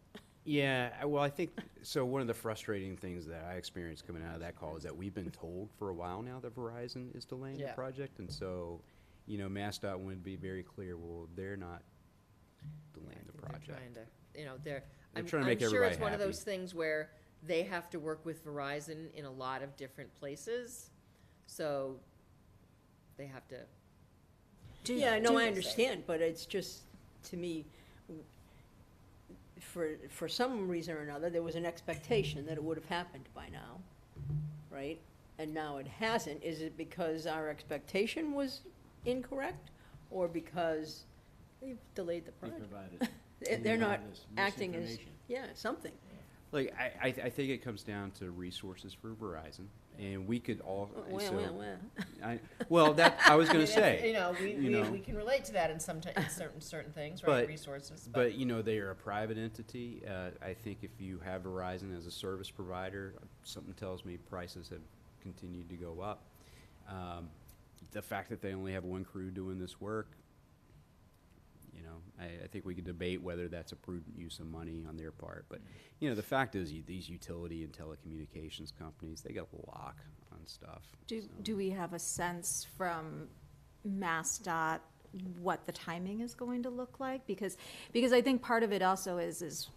Yeah, well, I think, so one of the frustrating things that I experienced coming out of that call is that we've been told for a while now that Verizon is delaying the project, and so, MassDOT would be very clear, well, they're not delaying the project. I'm trying to make sure everybody it's one of happy. those things where they have to work with Verizon in a lot of different places, so they have to. I understand, but it's just, to me, for some reason or another, there was an expectation that it would have happened by now, right? And now it hasn't. Is it because our expectation was incorrect, or because they've delayed the project? They're not acting as, something. Like, I think it comes down to resources for Verizon, and we could all. I was going to say. We can relate to that in certain things, right? Resources. But they are a private entity. I think if you have Verizon as a service provider, something tells me prices have continued to go up. The fact that they only have one crew doing this work, I think we could debate whether that's a prudent use of money on their part. But, the fact is these utility and telecommunications companies, they got a lock on stuff. Do we have a sense from MassDOT what the timing is going to look like? Because I think part of it also is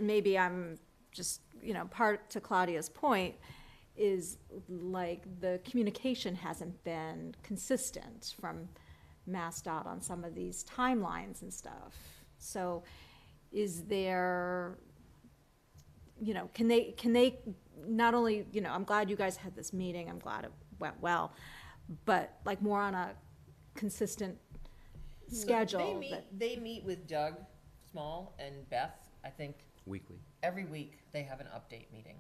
maybe I'm just, part to Claudia's point, is like the communication hasn't been consistent from MassDOT on some of these timelines and stuff. So is there, can they not only, I'm glad you guys had this meeting, I'm glad it went well, but like more on a consistent schedule. They meet with Doug Small and Beth, I think. Weekly. Every week they have an update meeting.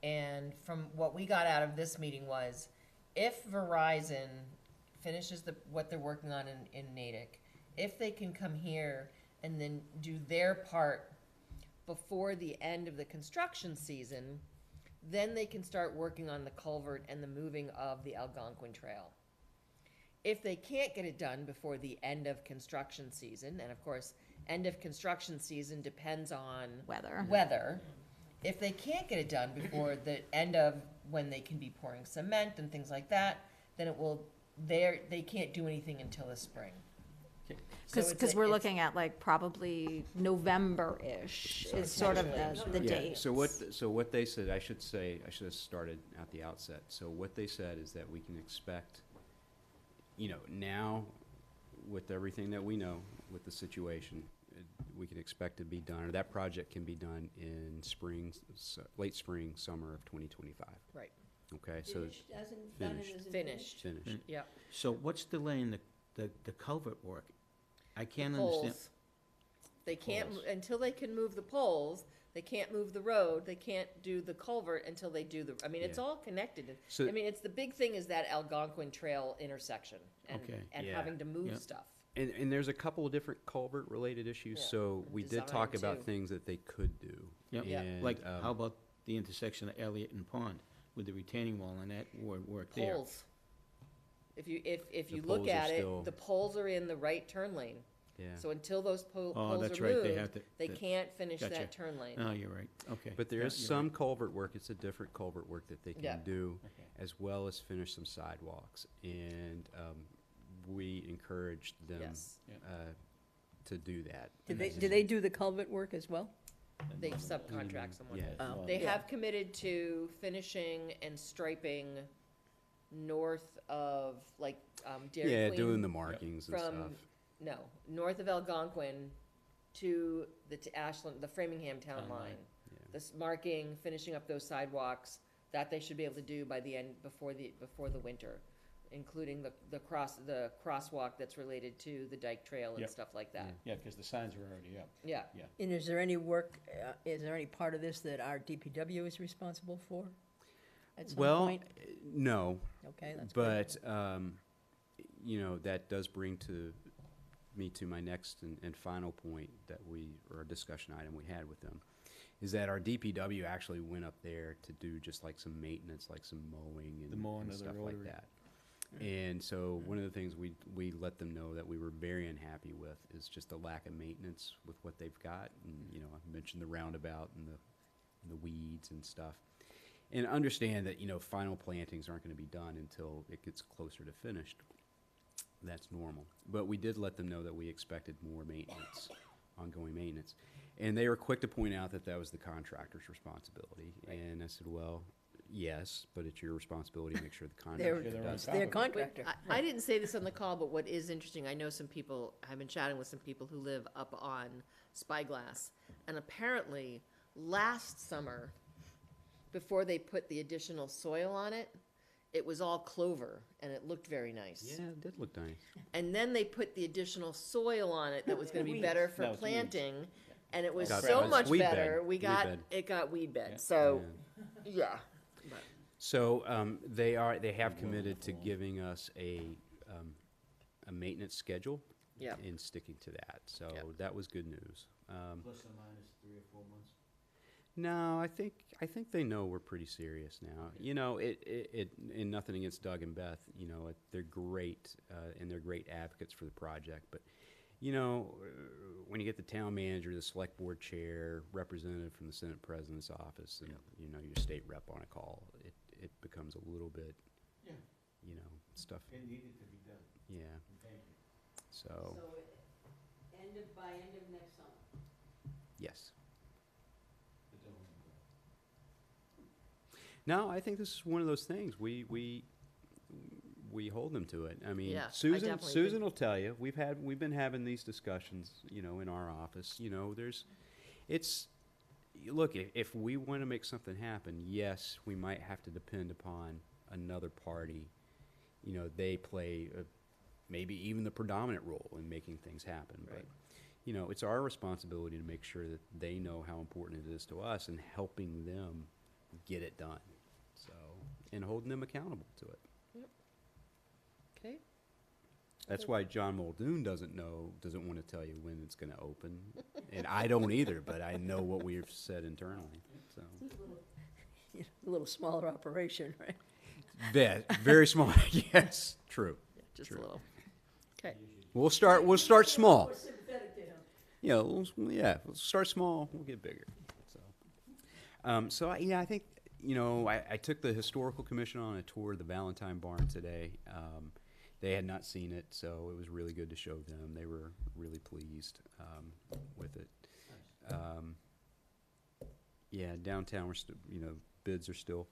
And from what we got out of this meeting was, if Verizon finishes what they're working on in Natick, if they can come here and then do their part before the end of the construction season, then they can start working on the culvert and the moving of the Algonquin Trail. If they can't get it done before the end of construction season, and of course, end of construction season depends on weather. If they can't get it done before the end of when they can be pouring cement and things like that, then it will. They can't do anything until the spring. So it's Because a- we're it's- looking at like probably November-ish So is sort of essentially- the Yeah, date. so what they said, I should have started at the outset. So what they said is that we can expect, now with everything that we know with the situation, we can expect to be done, or that project can be done in late spring, summer of 2025. Right. Okay, so Finished. finished. Yep. So what's delaying the culvert work? I can't understand. Poles. They can't, Poles. until they can move the poles, they can't move the road, they can't do the culvert until they do it's Yeah. all connected. So- It's the big thing is that Algonquin Trail intersection and, Okay. and Yeah. having to move Yeah. stuff. And there's a couple of different culvert-related issues, Yeah, so and we did talk design, about too. things that they could do. Yep. Yeah. And, Like, how about the intersection of Elliott and Pond with the retaining wall and that work there? Poles. If you The look poles are at it, still- the poles are in the right turn lane. Yeah. So until those Oh, poles that's are right, moved, they have to. they can't finish Gotcha. that turn lane. Oh, you're right, okay. But there Yeah, is you're some right. culvert work, it's a different culvert work that they Yeah. can do, Okay. as well as finish some sidewalks. And we encouraged them Yes. to do that. Do they do the culvert work as well? They subcontract someone. Yeah. Oh. They Yeah. have committed to finishing and striping north of, like, Dairy Yeah, Queen. doing the markings and from, stuff. no, north of Algonquin to Ashland, the Framingham town line. Yeah. This marking, finishing up those sidewalks, that they should be able to do by the end, before the winter, including the crosswalk that's related to the Dike Trail and Yep. stuff like that. Yeah, because the signs are already up. Yeah. And is there any work, is there any part of this that our DPW is responsible for at some Well, point? no, Okay, that's good. but, that does bring me to my next and final point or a discussion item we had with them, is that our DPW actually went up there to do just like some maintenance, like some mowing The mowing and of the stuff like rotary. that. And so one of the things we let them know that we were very unhappy with is just the lack of maintenance with what they've got. And, I mentioned the roundabout and the weeds and stuff. And understand that, final plantings aren't gonna be done until it gets closer to finished. That's normal. But we did let them know that we expected more maintenance, ongoing maintenance. And they were quick to point out that was the contractor's responsibility. And I said, well, yes, but it's your responsibility to make sure the contractor does It's their contractor. I didn't say this on the call, but what is interesting, I know I've been chatting with some people who live up on Spyglass, and apparently, last summer, before they put the additional soil on it, it was all clover, and it looked very nice. Yeah, it did look nice. And then they put the additional soil on it that was gonna be better for That was weeds. planting, and it was Got so bed. much Weed better, bed. it got weed bed, so, yeah. So they have committed to giving us a maintenance schedule. Yeah. And sticking to that. So Yep. that was good news. Plus or minus 3 or 4 months? No, I think they know we're pretty serious now. And nothing against Doug and Beth. They're great and they're great advocates for the project. But when you get the town manager, the select board chair, representative from the Senate President's office, and your state rep on a call, it becomes a little bit, Yeah. stuff. It needed to be done. Yeah. Thank you. So By end of next summer? yes. No, I think this is one of those things. We hold them to it. I mean, Yeah, I Susan definitely Susan think- will tell you. We've been having these discussions, in our office. Look, if we want to make something happen, yes, we might have to depend upon another party. They play maybe even the predominant role in making things happen. Right. But it's our responsibility to make sure that they know how important it is to us and helping them get it done. So, and holding them accountable to it. Okay. That's why John Muldoon doesn't want to tell you when it's going to open. And I don't either, but I know what we've said internally. So, A little smaller operation, right? very small. Yes, true. Just True. a little. Okay. We'll start small. We'll start small, we'll get bigger. So I think, I took the Historical Commission on a tour of the Valentine Barn today. they had not seen it, so it was really good to show them. They were really pleased with it. Yeah, downtown, we're still, bids are still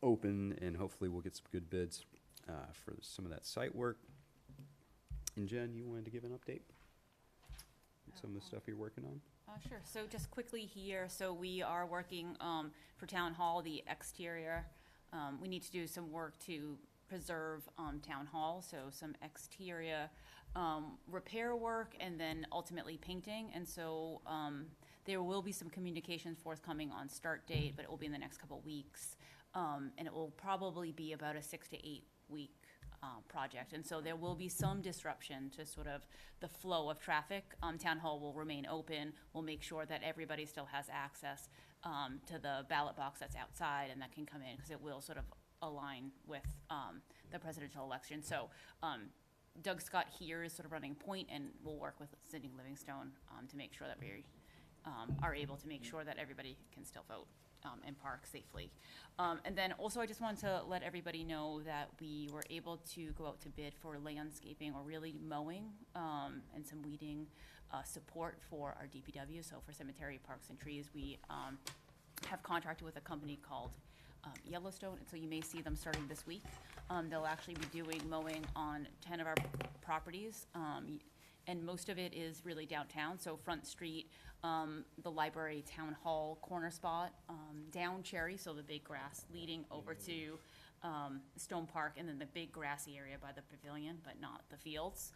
open, and hopefully we'll get some good bids for some of that site work. And Jen, you wanted to give an update on some of the stuff you're working on? Sure. So just quickly here, so we are working for Town Hall, the exterior. We need to do some work to preserve Town Hall, so some exterior repair work and then ultimately painting. And so there will be some communication forthcoming on start date, but it will be in the next couple of weeks. And it will probably be about a 6 to 8 week project. And so there will be some disruption to sort of the flow of traffic. Town Hall will remain open. We'll make sure that everybody still has access to the ballot box that's outside and that can come in, because it will sort of align with the presidential election. So Doug Scott here is sort of running point, and we'll work with Cindy Livingstone to make sure that we are able to make sure that everybody can still vote and park safely. And then also I just wanted to let everybody know that we were able to go out to bid for landscaping, or really mowing and some weeding support for our DPW. So for cemetery, parks, and trees, we have contracted with a company called Yellowstone, and so you may see them starting this week. They'll actually be doing mowing on 10 of our properties, and most of it is really downtown, so Front Street, the library, Town Hall, corner spot, down Cherry, so the big grass leading over to Stone Park, and then the big grassy area by the pavilion, but not the fields.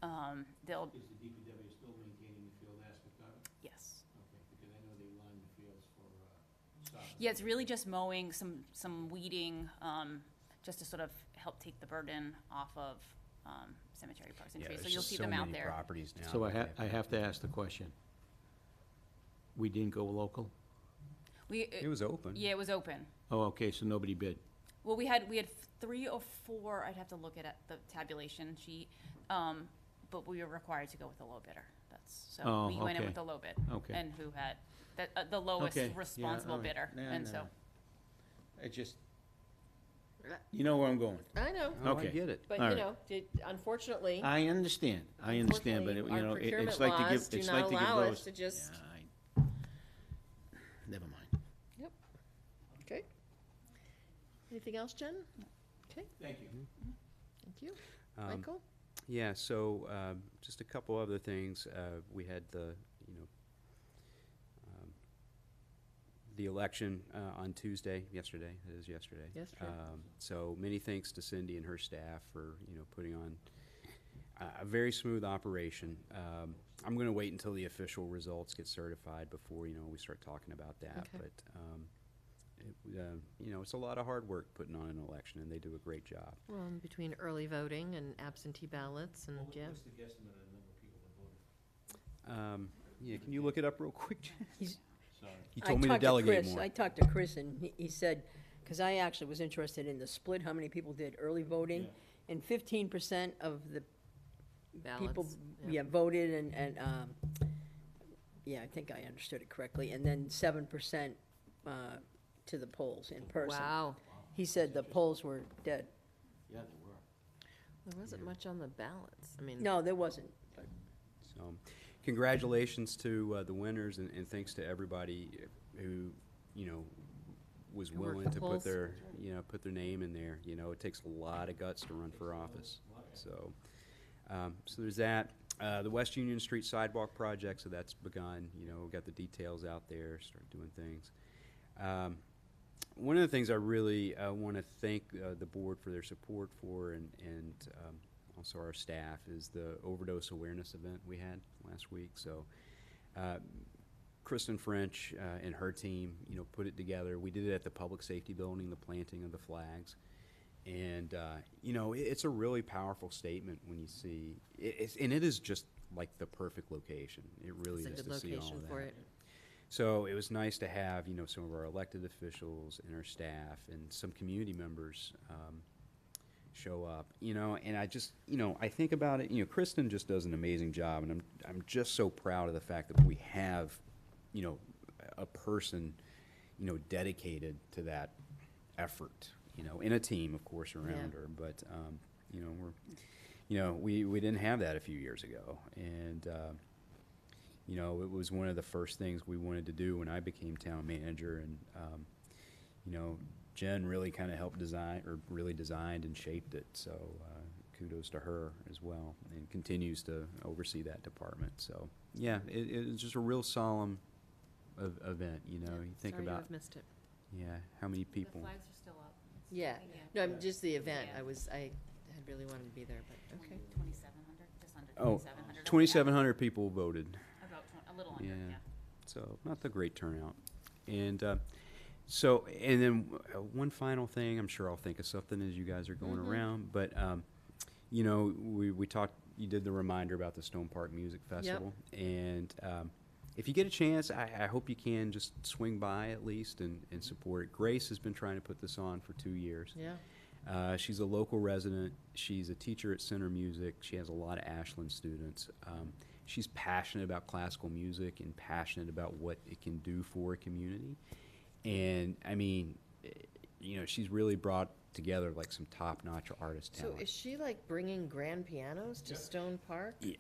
They'll, Is the DPW still maintaining the field aspect of it? yes. Okay, because I know they line the fields for soccer. Yeah, it's really just mowing, some weeding, just to sort of help take the burden off of cemetery, parks, and trees. So you'll see them out there. Properties now. So I have to ask the question. We didn't go local? It was open. Yeah, it was open. Oh, okay, so nobody bid. Well, we had 3 or 4, I'd have to look at the tabulation sheet, but we were required to go with the low bidder. So we went in with the low bid. Okay. And who had, the lowest Okay, yeah, responsible all right. bidder, No, and no. so. I just, you know where I'm going. I know, Oh, Okay. I get it. but All you right. know, I unfortunately, understand, but unfortunately, our procurement it's like to give, laws do it's not like to give allow us those. to just, Never mind. okay. Anything else, Jen? Okay, Thank you. thank you. Um, Michael? Yeah, so just a couple other things. We had the election on Tuesday, yesterday. Yesterday. So many thanks to Cindy and her staff for putting on a very smooth operation. I'm going to wait until the official results get certified before we start talking about that. Okay. But it's a lot of hard work putting on an election, and they do a great job. Well, between early voting and absentee ballots and, yeah. What's the guesstimate of the number of people that voted? Yeah, can you look it up real quick, Jen? Sorry. You told me to delegate more. I talked to Chris, and he said, because I actually was interested in the split, how many people did early voting, Yeah. and 15% of the people, Ballots, voted, and yeah, I think I understood it correctly, and then 7% to the polls in person. Wow, He said the polls were dead. Yeah, they were. there wasn't much on the ballots. I mean. No, there wasn't. So, congratulations to the winners, and thanks to everybody who, was Who worked willing the to polls. put their name in there. It takes a lot of guts to run for office. So, so there's that. The West Union Street Sidewalk project, so that's begun. Got the details out there, start doing things. One of the things I really want to thank the board for their support for, and also our staff, is the overdose awareness event we had last week. So Kristen French and her team, put it together. We did it at the Public Safety Building, the planting of the flags. And, it's a really powerful statement when you see, and it is just like the perfect location. It really It's a is good to see all location of for that. it. So it was nice to have, some of our elected officials and our staff and some community members show up, and I just, I think about it, Kristen just does an amazing job, and I'm just so proud of the fact that we have, a person, dedicated to that effort, in a team, of course, around her, but we didn't have that a few years ago, and it was one of the first things we wanted to do when I became town manager, and Jen really kind of helped really designed and shaped it. So kudos to her as well, and continues to oversee that department. So yeah, it's just a real solemn event. You think Sorry about. I've missed it. Yeah, how many people? The flags are still up. Yeah. No, I'm just the event. I had really wanted to be there, but okay. 2,700, just under Oh, 2,700. 2,700 people voted. About a little under, yeah. So not the great turnout. And and then one final thing, I'm sure I'll think of something as you guys are going around, but we talked, you did the reminder about the Stone Park Music Festival. And if you get a chance, I hope you can just swing by at least and support it. Grace has been trying to put this on for 2 years. Yeah. She's a local resident. She's a teacher at Center Music. She has a lot of Ashland students. She's passionate about classical music and passionate about what it can do for a community. And I mean, she's really brought together like some top-notch artist talent. So is she like bringing grand pianos to Stone Park? Yeah.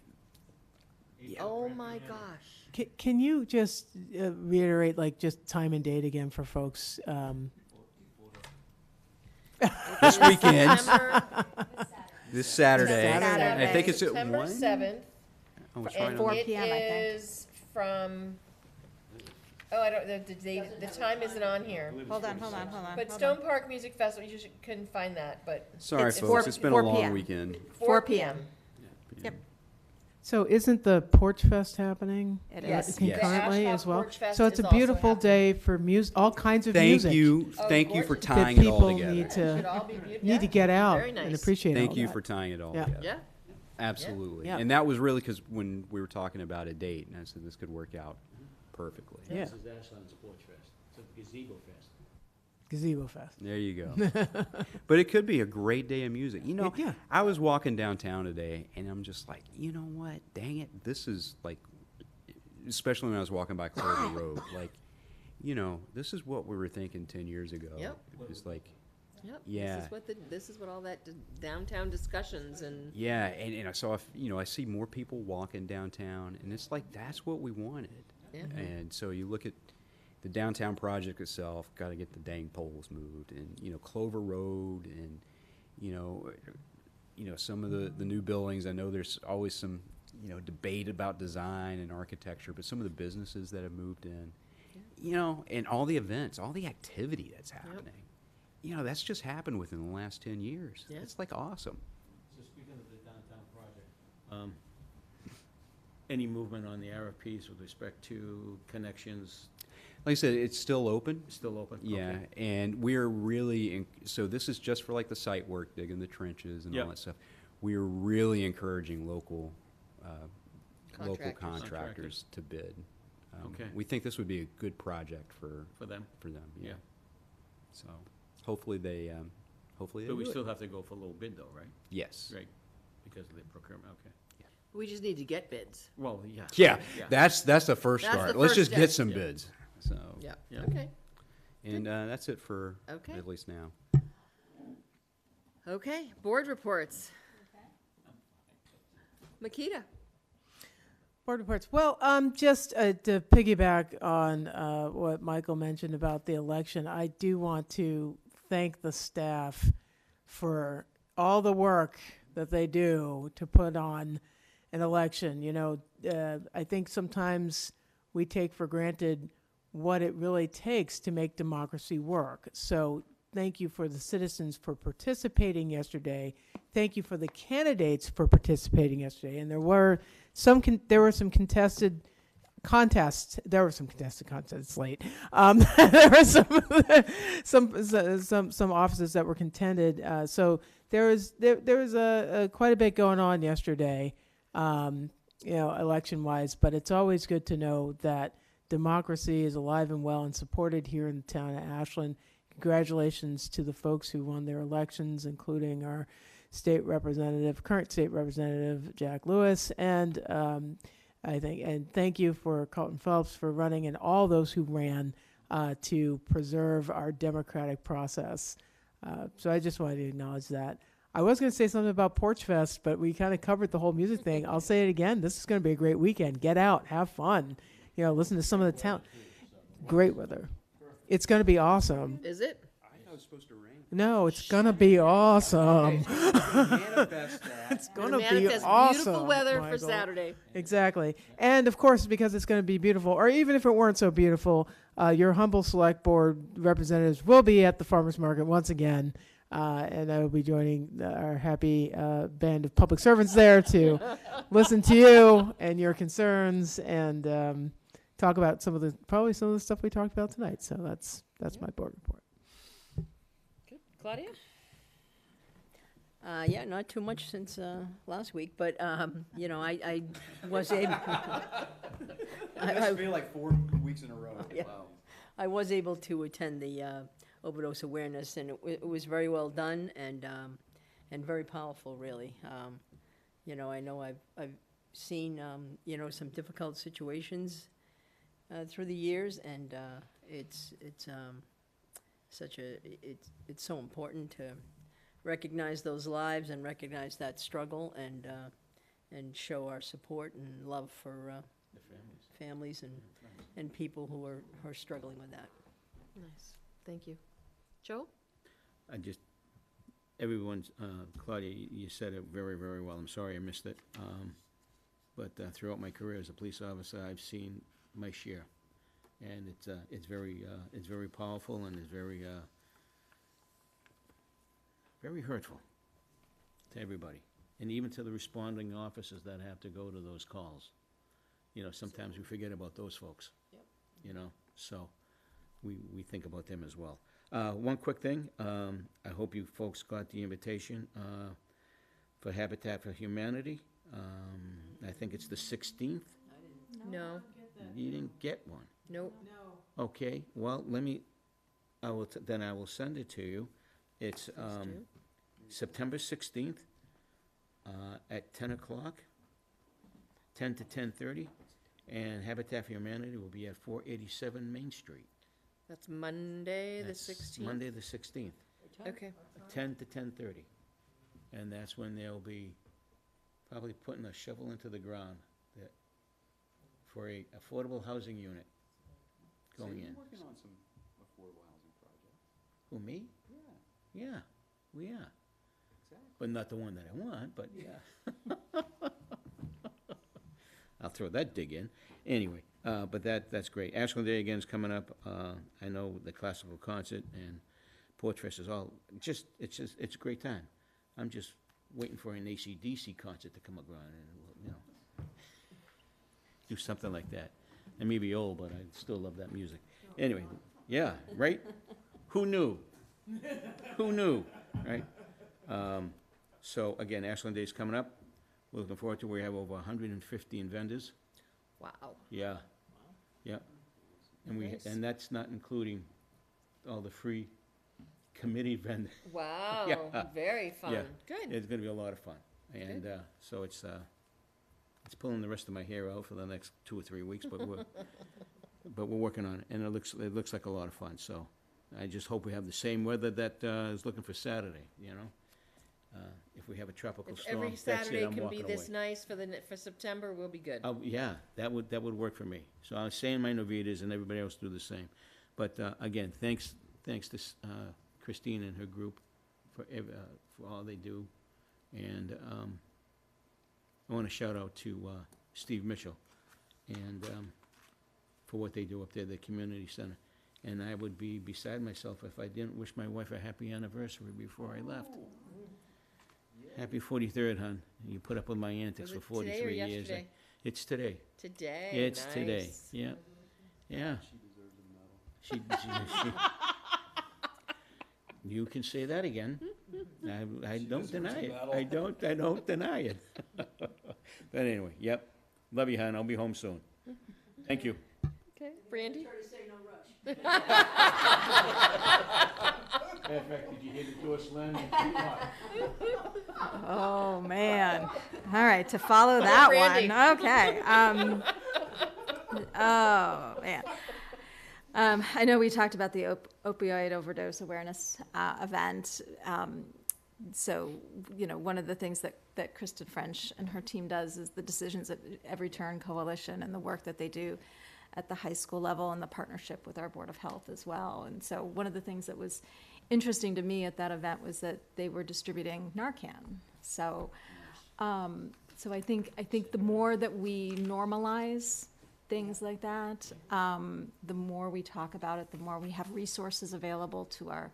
Oh my gosh. Can you just reiterate, like, just time and date again for folks? This weekend. September This Saturday. Saturday. I think it's at September 1? 7th. Oh, it's And right 4 on. p.m., I think. it is from, I don't, the time isn't on here. Hold on. But Stone Park Music Festival, couldn't find that, but. Sorry, it's folks, it's been a 4 long p.m. weekend. 4 p.m. Yep. So isn't the Porch Fest happening It Yes. is. concurrently The as well? Porch Fest So it's is a also beautiful happening. day for all kinds of Thank music you. Oh, Thank you for gorgeous. that tying it all people together. need Should to all be beautiful. need to get out Very and nice. appreciate. Thank all you that. for tying it all Yeah. together. Yeah. Absolutely. Yeah. And that was really because when we were talking about a date, and I said this could work out perfectly. Yeah. This is Ashland Sports Fest. It's a gazebo fest. Gazebo Fest. There you go. But it could be a great day of music. Yeah. I was walking downtown today, and I'm just like, you know what? Dang it. This is like, especially when I was walking by Clover Road, like, this is what we were thinking 10 years ago. Yep. It was like, Yep. Yeah. This is what all that downtown discussions and. yeah, and I saw, I see more people walking downtown, and it's like, that's what we wanted. Yeah. And so you look at the downtown project itself, got to get the dang poles moved, and Clover Road, and some of the new buildings. I know there's always some debate about design and architecture, but some of the businesses that have moved in, and all the events, all the activity that's happening, that's just happened within the last 10 years. Yeah. It's like awesome. So speaking of the downtown project, any movement on the RFPs with respect to connections? Like I said, it's still open. It's still open? Yeah, Okay. and we're really, so this is just for like the site work, digging the trenches and all Yep. that stuff. We're really encouraging local Contractors. contractors to bid. Okay. We think this would be a good project for them? yeah. Yeah. So hopefully they But we do it. still have to go for a little bid though, right? Yes. Right, because of the procurement, okay. We just need to get bids. Well, yeah. Yeah, that's the first That's start. the Let's first just get step. some Yeah. bids, so. Yeah. Yeah. Okay. And that's it for Okay. at least now. Okay. Board reports. Makita. Board reports. Well, just to piggyback on what Michael mentioned about the election, I do want to thank the staff for all the work that they do to put on an election. I think sometimes we take for granted what it really takes to make democracy work. So thank you for the citizens for participating yesterday. Thank you for the candidates for participating yesterday. And there were some contested contests. There were some contested contests late. There were some offices that were contended. So there was quite a bit going on yesterday, election wise. But it's always good to know that democracy is alive and well and supported here in the town of Ashland. Congratulations to the folks who won their elections, including our current state representative, Jack Lewis, and thank you for Carlton Phelps for running, and all those who ran to preserve our democratic process. So I just wanted to acknowledge that. I was going to say something about Porch Fest, but we kind of covered the whole music thing. I'll say it again. This is going to be a great weekend. Get out, have fun. You know, listen to some of the town. Great weather. It's going to be awesome. Is it? I thought it was supposed to rain. No, it's going to be awesome. Manifest that. It's going to be Manifest awesome. beautiful weather for Michael. Saturday. Exactly. And of course, because it's going to be beautiful, or even if it weren't so beautiful, your humble select board representatives will be at the farmers market once again. And I will be joining our happy band of public servants there to listen to you and your concerns and talk about probably some of the stuff we talked about tonight. So that's my board report. Good. Claudia? Yeah, not too much since last week, but, you know, I was able. I feel like 4 weeks in a row. Yeah. Wow. I was able to attend the overdose awareness, and it was very well done and very powerful, really. You know, I know I've seen you know, some difficult situations through the years, and it's so important to recognize those lives and recognize that struggle and show our support and love for families and people who are struggling with that. Nice. Thank you. Joe? Everyone's, Claudia, you said it very, very well. I'm sorry I missed it. But throughout my career as a police officer, I've seen my share. And it's very powerful and it's very hurtful to everybody. And even to the responding officers that have to go to those calls. You know, sometimes we forget about those folks. Yep. You know, so we think about them as well. One quick thing, I hope you folks got the invitation for Habitat for Humanity. I think it's the 16th. No. You didn't get one. Nope. Okay, well, I will send it to you. It's September 16th at 10 o'clock, 10 to 10:30, and Habitat for Humanity will be at 487 Main Street. That's Monday, the That's 16th? Monday, the 16th. Okay. 10 to 10:30. And that's when they'll be probably putting a shovel into the ground for a affordable housing unit going in. Working on some affordable housing projects. Who, me? Yeah. Yeah, we are. Exactly. But not the one that I want, but yeah. I'll throw that dig in. Anyway, but that's great. Ashland Day again is coming up. I know the classical concert and Porch Fest is all, it's a great time. I'm just waiting for an AC/DC concert to come around and, you know, do something like that. I may be old, but I still love that music. Anyway, yeah, right? Who knew? Who knew, right? So again, Ashland Day is coming up. We're looking forward to it. We have over 115 vendors. Wow. Yeah. Yeah. And Nice. and that's not including all the free committee vendors. Wow. Yeah. Very fun. Yeah. Good. It's gonna be a lot of fun. And so it's pulling the rest of my hair out for the next 2 or 3 weeks, but we're working on it, and it looks like a lot of fun. So I just hope we have the same weather that is looking for Saturday, you know? If we have a tropical If storm, every that's it, Saturday I'm can walking be away. this nice for September, we'll be good. Yeah, that would work for me. So I'll say in my novitas, and everybody else do the same. But again, thanks to Christine and her group for all they do. And I want to shout out to Steve Mitchell and for what they do up there at the community center. And I would be beside myself if I didn't wish my wife a happy anniversary before I left. Happy 43rd, hon. You put up with my antics Was for it 43 today or years. yesterday? It's today. Today. It's nice. today. Yeah. Yeah. She deserves a medal. You can say that again. I don't deserves deny a it. medal. I don't deny it. But anyway, yep. Love you, hon. I'll be home soon. Thank you. Okay. Brandy? In fact, did you hear the door slam? Oh, man. All right, to follow that Randy. one. Okay. Oh, man. I know we talked about the opioid overdose awareness event. so, one of the things that Kristen French and her team does is the Decisions at Every Turn Coalition and the work that they do at the high school level and the partnership with our Board of Health as well. And so one of the things that was interesting to me at that event was that they were distributing Narcan. So, so I think the more that we normalize things like that, the more we talk about it, the more we have resources available to our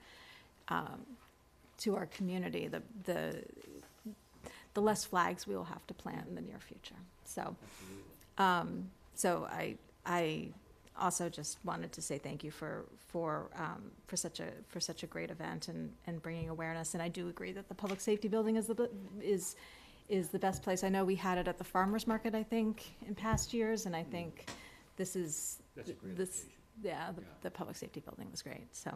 community, the less flags we will have to plant in the near future. So, so I also just wanted to say thank you for such a great event and bringing awareness. And I do agree that the public safety building is the best place. I know we had it at the farmers market, I think, in past years, and I think this is the public safety building was great. So,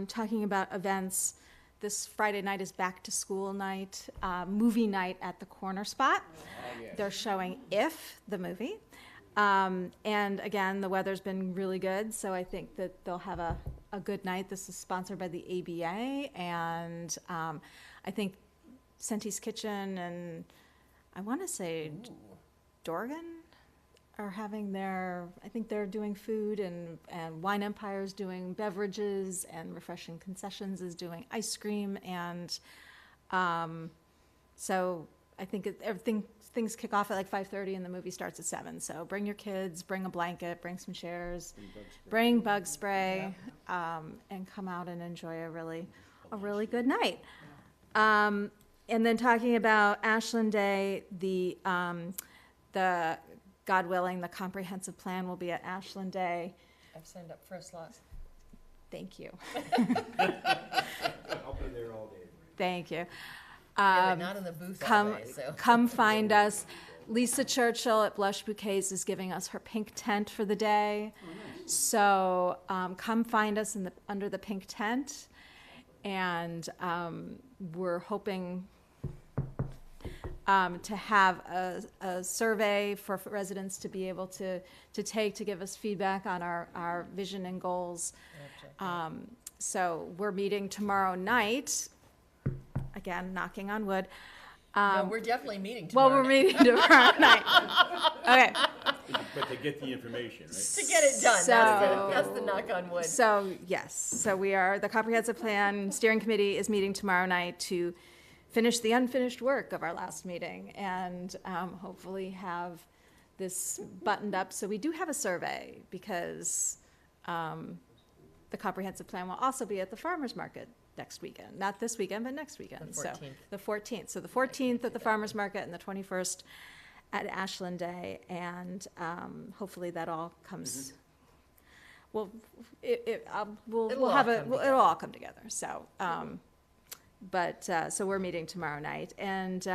talking about events, this Friday night is back to school night, movie night at the Corner Spot. They're showing If, the movie. And again, the weather's been really good, so I think that they'll have a good night. This is sponsored by the ABA, and I think Senti's Kitchen and I want to say Dorgan are having I think they're doing food, and Wine Empire's doing beverages, and Refreshing Concessions is doing ice cream, and so I think things kick off at like 5:30 and the movie starts at 7. So bring your kids, bring a blanket, bring some chairs, bring bug spray, and come out and enjoy a really good night. And then talking about Ashland Day, the God willing, the comprehensive plan will be at Ashland Day. I've signed up for a slot. Thank you. I'll be there all day. Thank you. Yeah, not in the booth all day, so. Come find us. Lisa Churchill at Blush Bouquets is giving us her pink tent for the day. So come find us under the pink tent. And we're hoping to have a survey for residents to be able to take to give us feedback on our vision and goals. So we're meeting tomorrow night. Again, knocking on wood. No, we're definitely meeting tomorrow. Well, we're meeting tomorrow night. Okay. But to get the information, right? To get it done, that's the knock on wood. So, yes. So the Comprehensive Plan Steering Committee is meeting tomorrow night to finish the unfinished work of our last meeting and hopefully have this buttoned up. So we do have a survey because the Comprehensive Plan will also be at the farmers market next weekend. Not this weekend, but next weekend. The 14th. So the 14th. So the 14th at the farmers market and the 21st at Ashland Day. And hopefully that all comes, we'll have it'll all come together. So, so we're meeting tomorrow night. And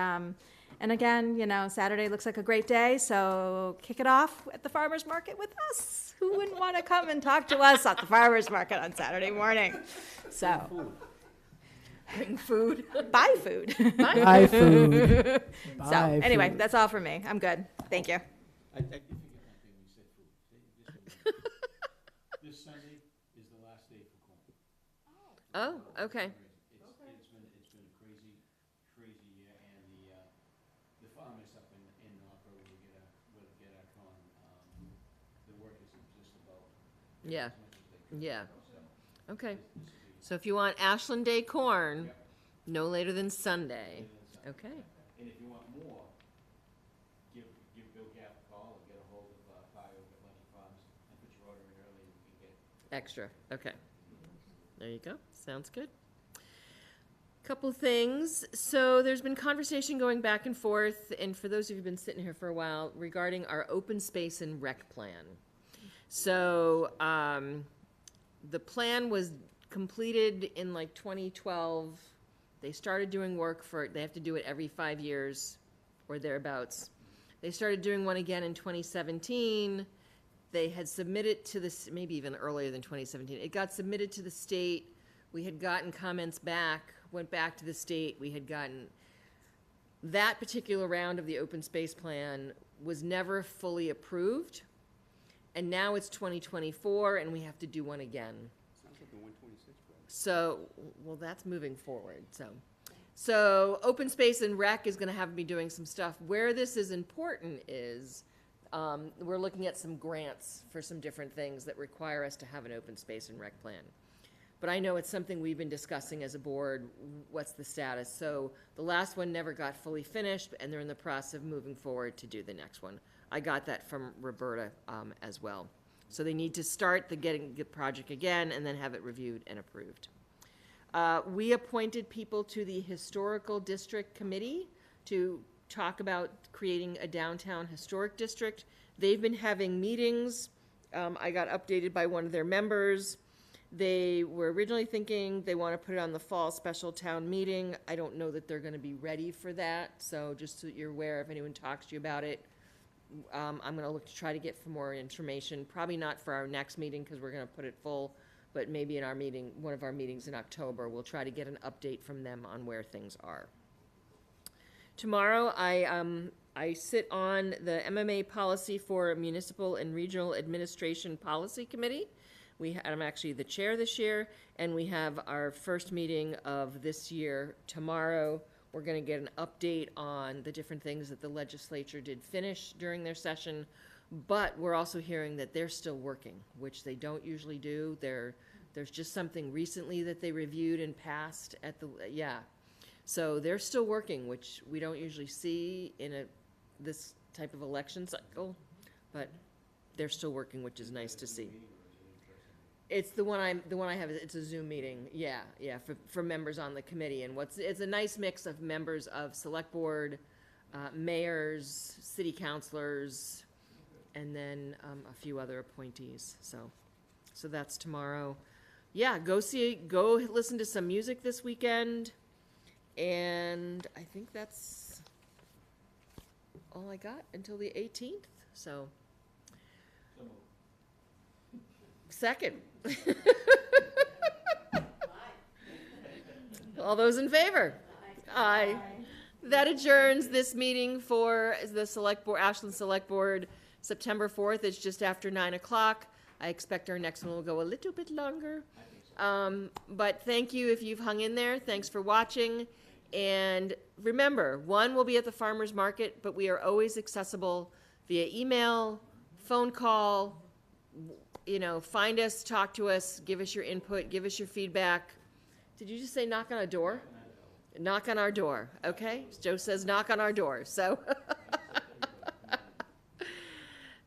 again, Saturday looks like a great day. So kick it off at the farmers market with us. Who wouldn't want to come and talk to us at the farmers market on Saturday morning? So. Bring food. Buy food. Buy food. So anyway, that's all for me. I'm good. Thank you. I did forget one thing we said food. This Sunday is the last day for corn. Oh, okay. It's been a crazy year, and the farmers up in Norfolk will get our corn. The work is just about Yeah. as much as they can. Yeah. So Okay. So if you want Ashland Day corn, no later than Sunday. Okay. And if you want more, give Bill Gaff a call or get a hold of Bio at Lucky Farms and put your order in early and you can get Extra. Okay. There you go. Sounds good. Couple things. So there's been conversation going back and forth, and for those of you who've been sitting here for a while, regarding our open space and rec plan. So the plan was completed in like 2012. They started doing work they have to do it every 5 years or thereabouts. They started doing one again in 2017. They had submitted to this, maybe even earlier than 2017. It got submitted to the state. We had gotten comments back, went back to the state. We had gotten that particular round of the open space plan was never fully approved. And now it's 2024 and we have to do one again. Sounds like the 126 project. So, well, that's moving forward, so open space and rec is gonna have me doing some stuff. Where this is important is, we're looking at some grants for some different things that require us to have an open space and rec plan. But I know it's something we've been discussing as a board, what's the status? So the last one never got fully finished, and they're in the process of moving forward to do the next one. I got that from Roberta, as well. So they need to start the project again and then have it reviewed and approved. We appointed people to the Historical District Committee to talk about creating a downtown historic district. They've been having meetings. I got updated by one of their members. They were originally thinking they want to put it on the fall special town meeting. I don't know that they're going to be ready for that, so just so you're aware, if anyone talks to you about it, I'm going to look to try to get some more information. Probably not for our next meeting because we're going to put it full, but maybe in our meeting, one of our meetings in October, we'll try to get an update from them on where things are. Tomorrow, I sit on the MMA policy for Municipal and Regional Administration Policy Committee. I'm actually the chair this year, and we have our first meeting of this year tomorrow. We're going to get an update on the different things that the legislature did finish during their session, but we're also hearing that they're still working, which they don't usually do. There's just something recently that they reviewed and passed at so they're still working, which we don't usually see in this type of election cycle, but they're still working, which is nice to see. It's the one I have. It's a Zoom meeting. Yeah, for members on the committee, and it's a nice mix of members of select board, mayors, city councilors, and then a few other appointees. So that's tomorrow. Yeah, go listen to some music this weekend, and I think that's all I got until the 18th. So. Second. All those in favor? Aye. That adjourns this meeting for the Select Board, Ashland Select Board, September 4th. It's just after 9 o'clock. I expect our next one will go a little bit longer. But thank you if you've hung in there. Thanks for watching. And remember, one will be at the farmer's market, but we are always accessible via email, phone call. Find us, talk to us, give us your input, give us your feedback. Did you just say knock on a door? Knock on our door, okay? Joe says knock on our door, so.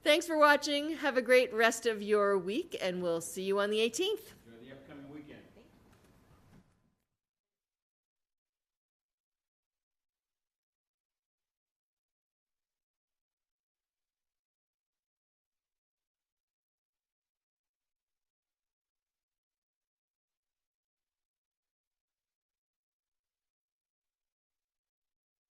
Thanks for watching. Have a great rest of your week, and we'll see you on the 18th.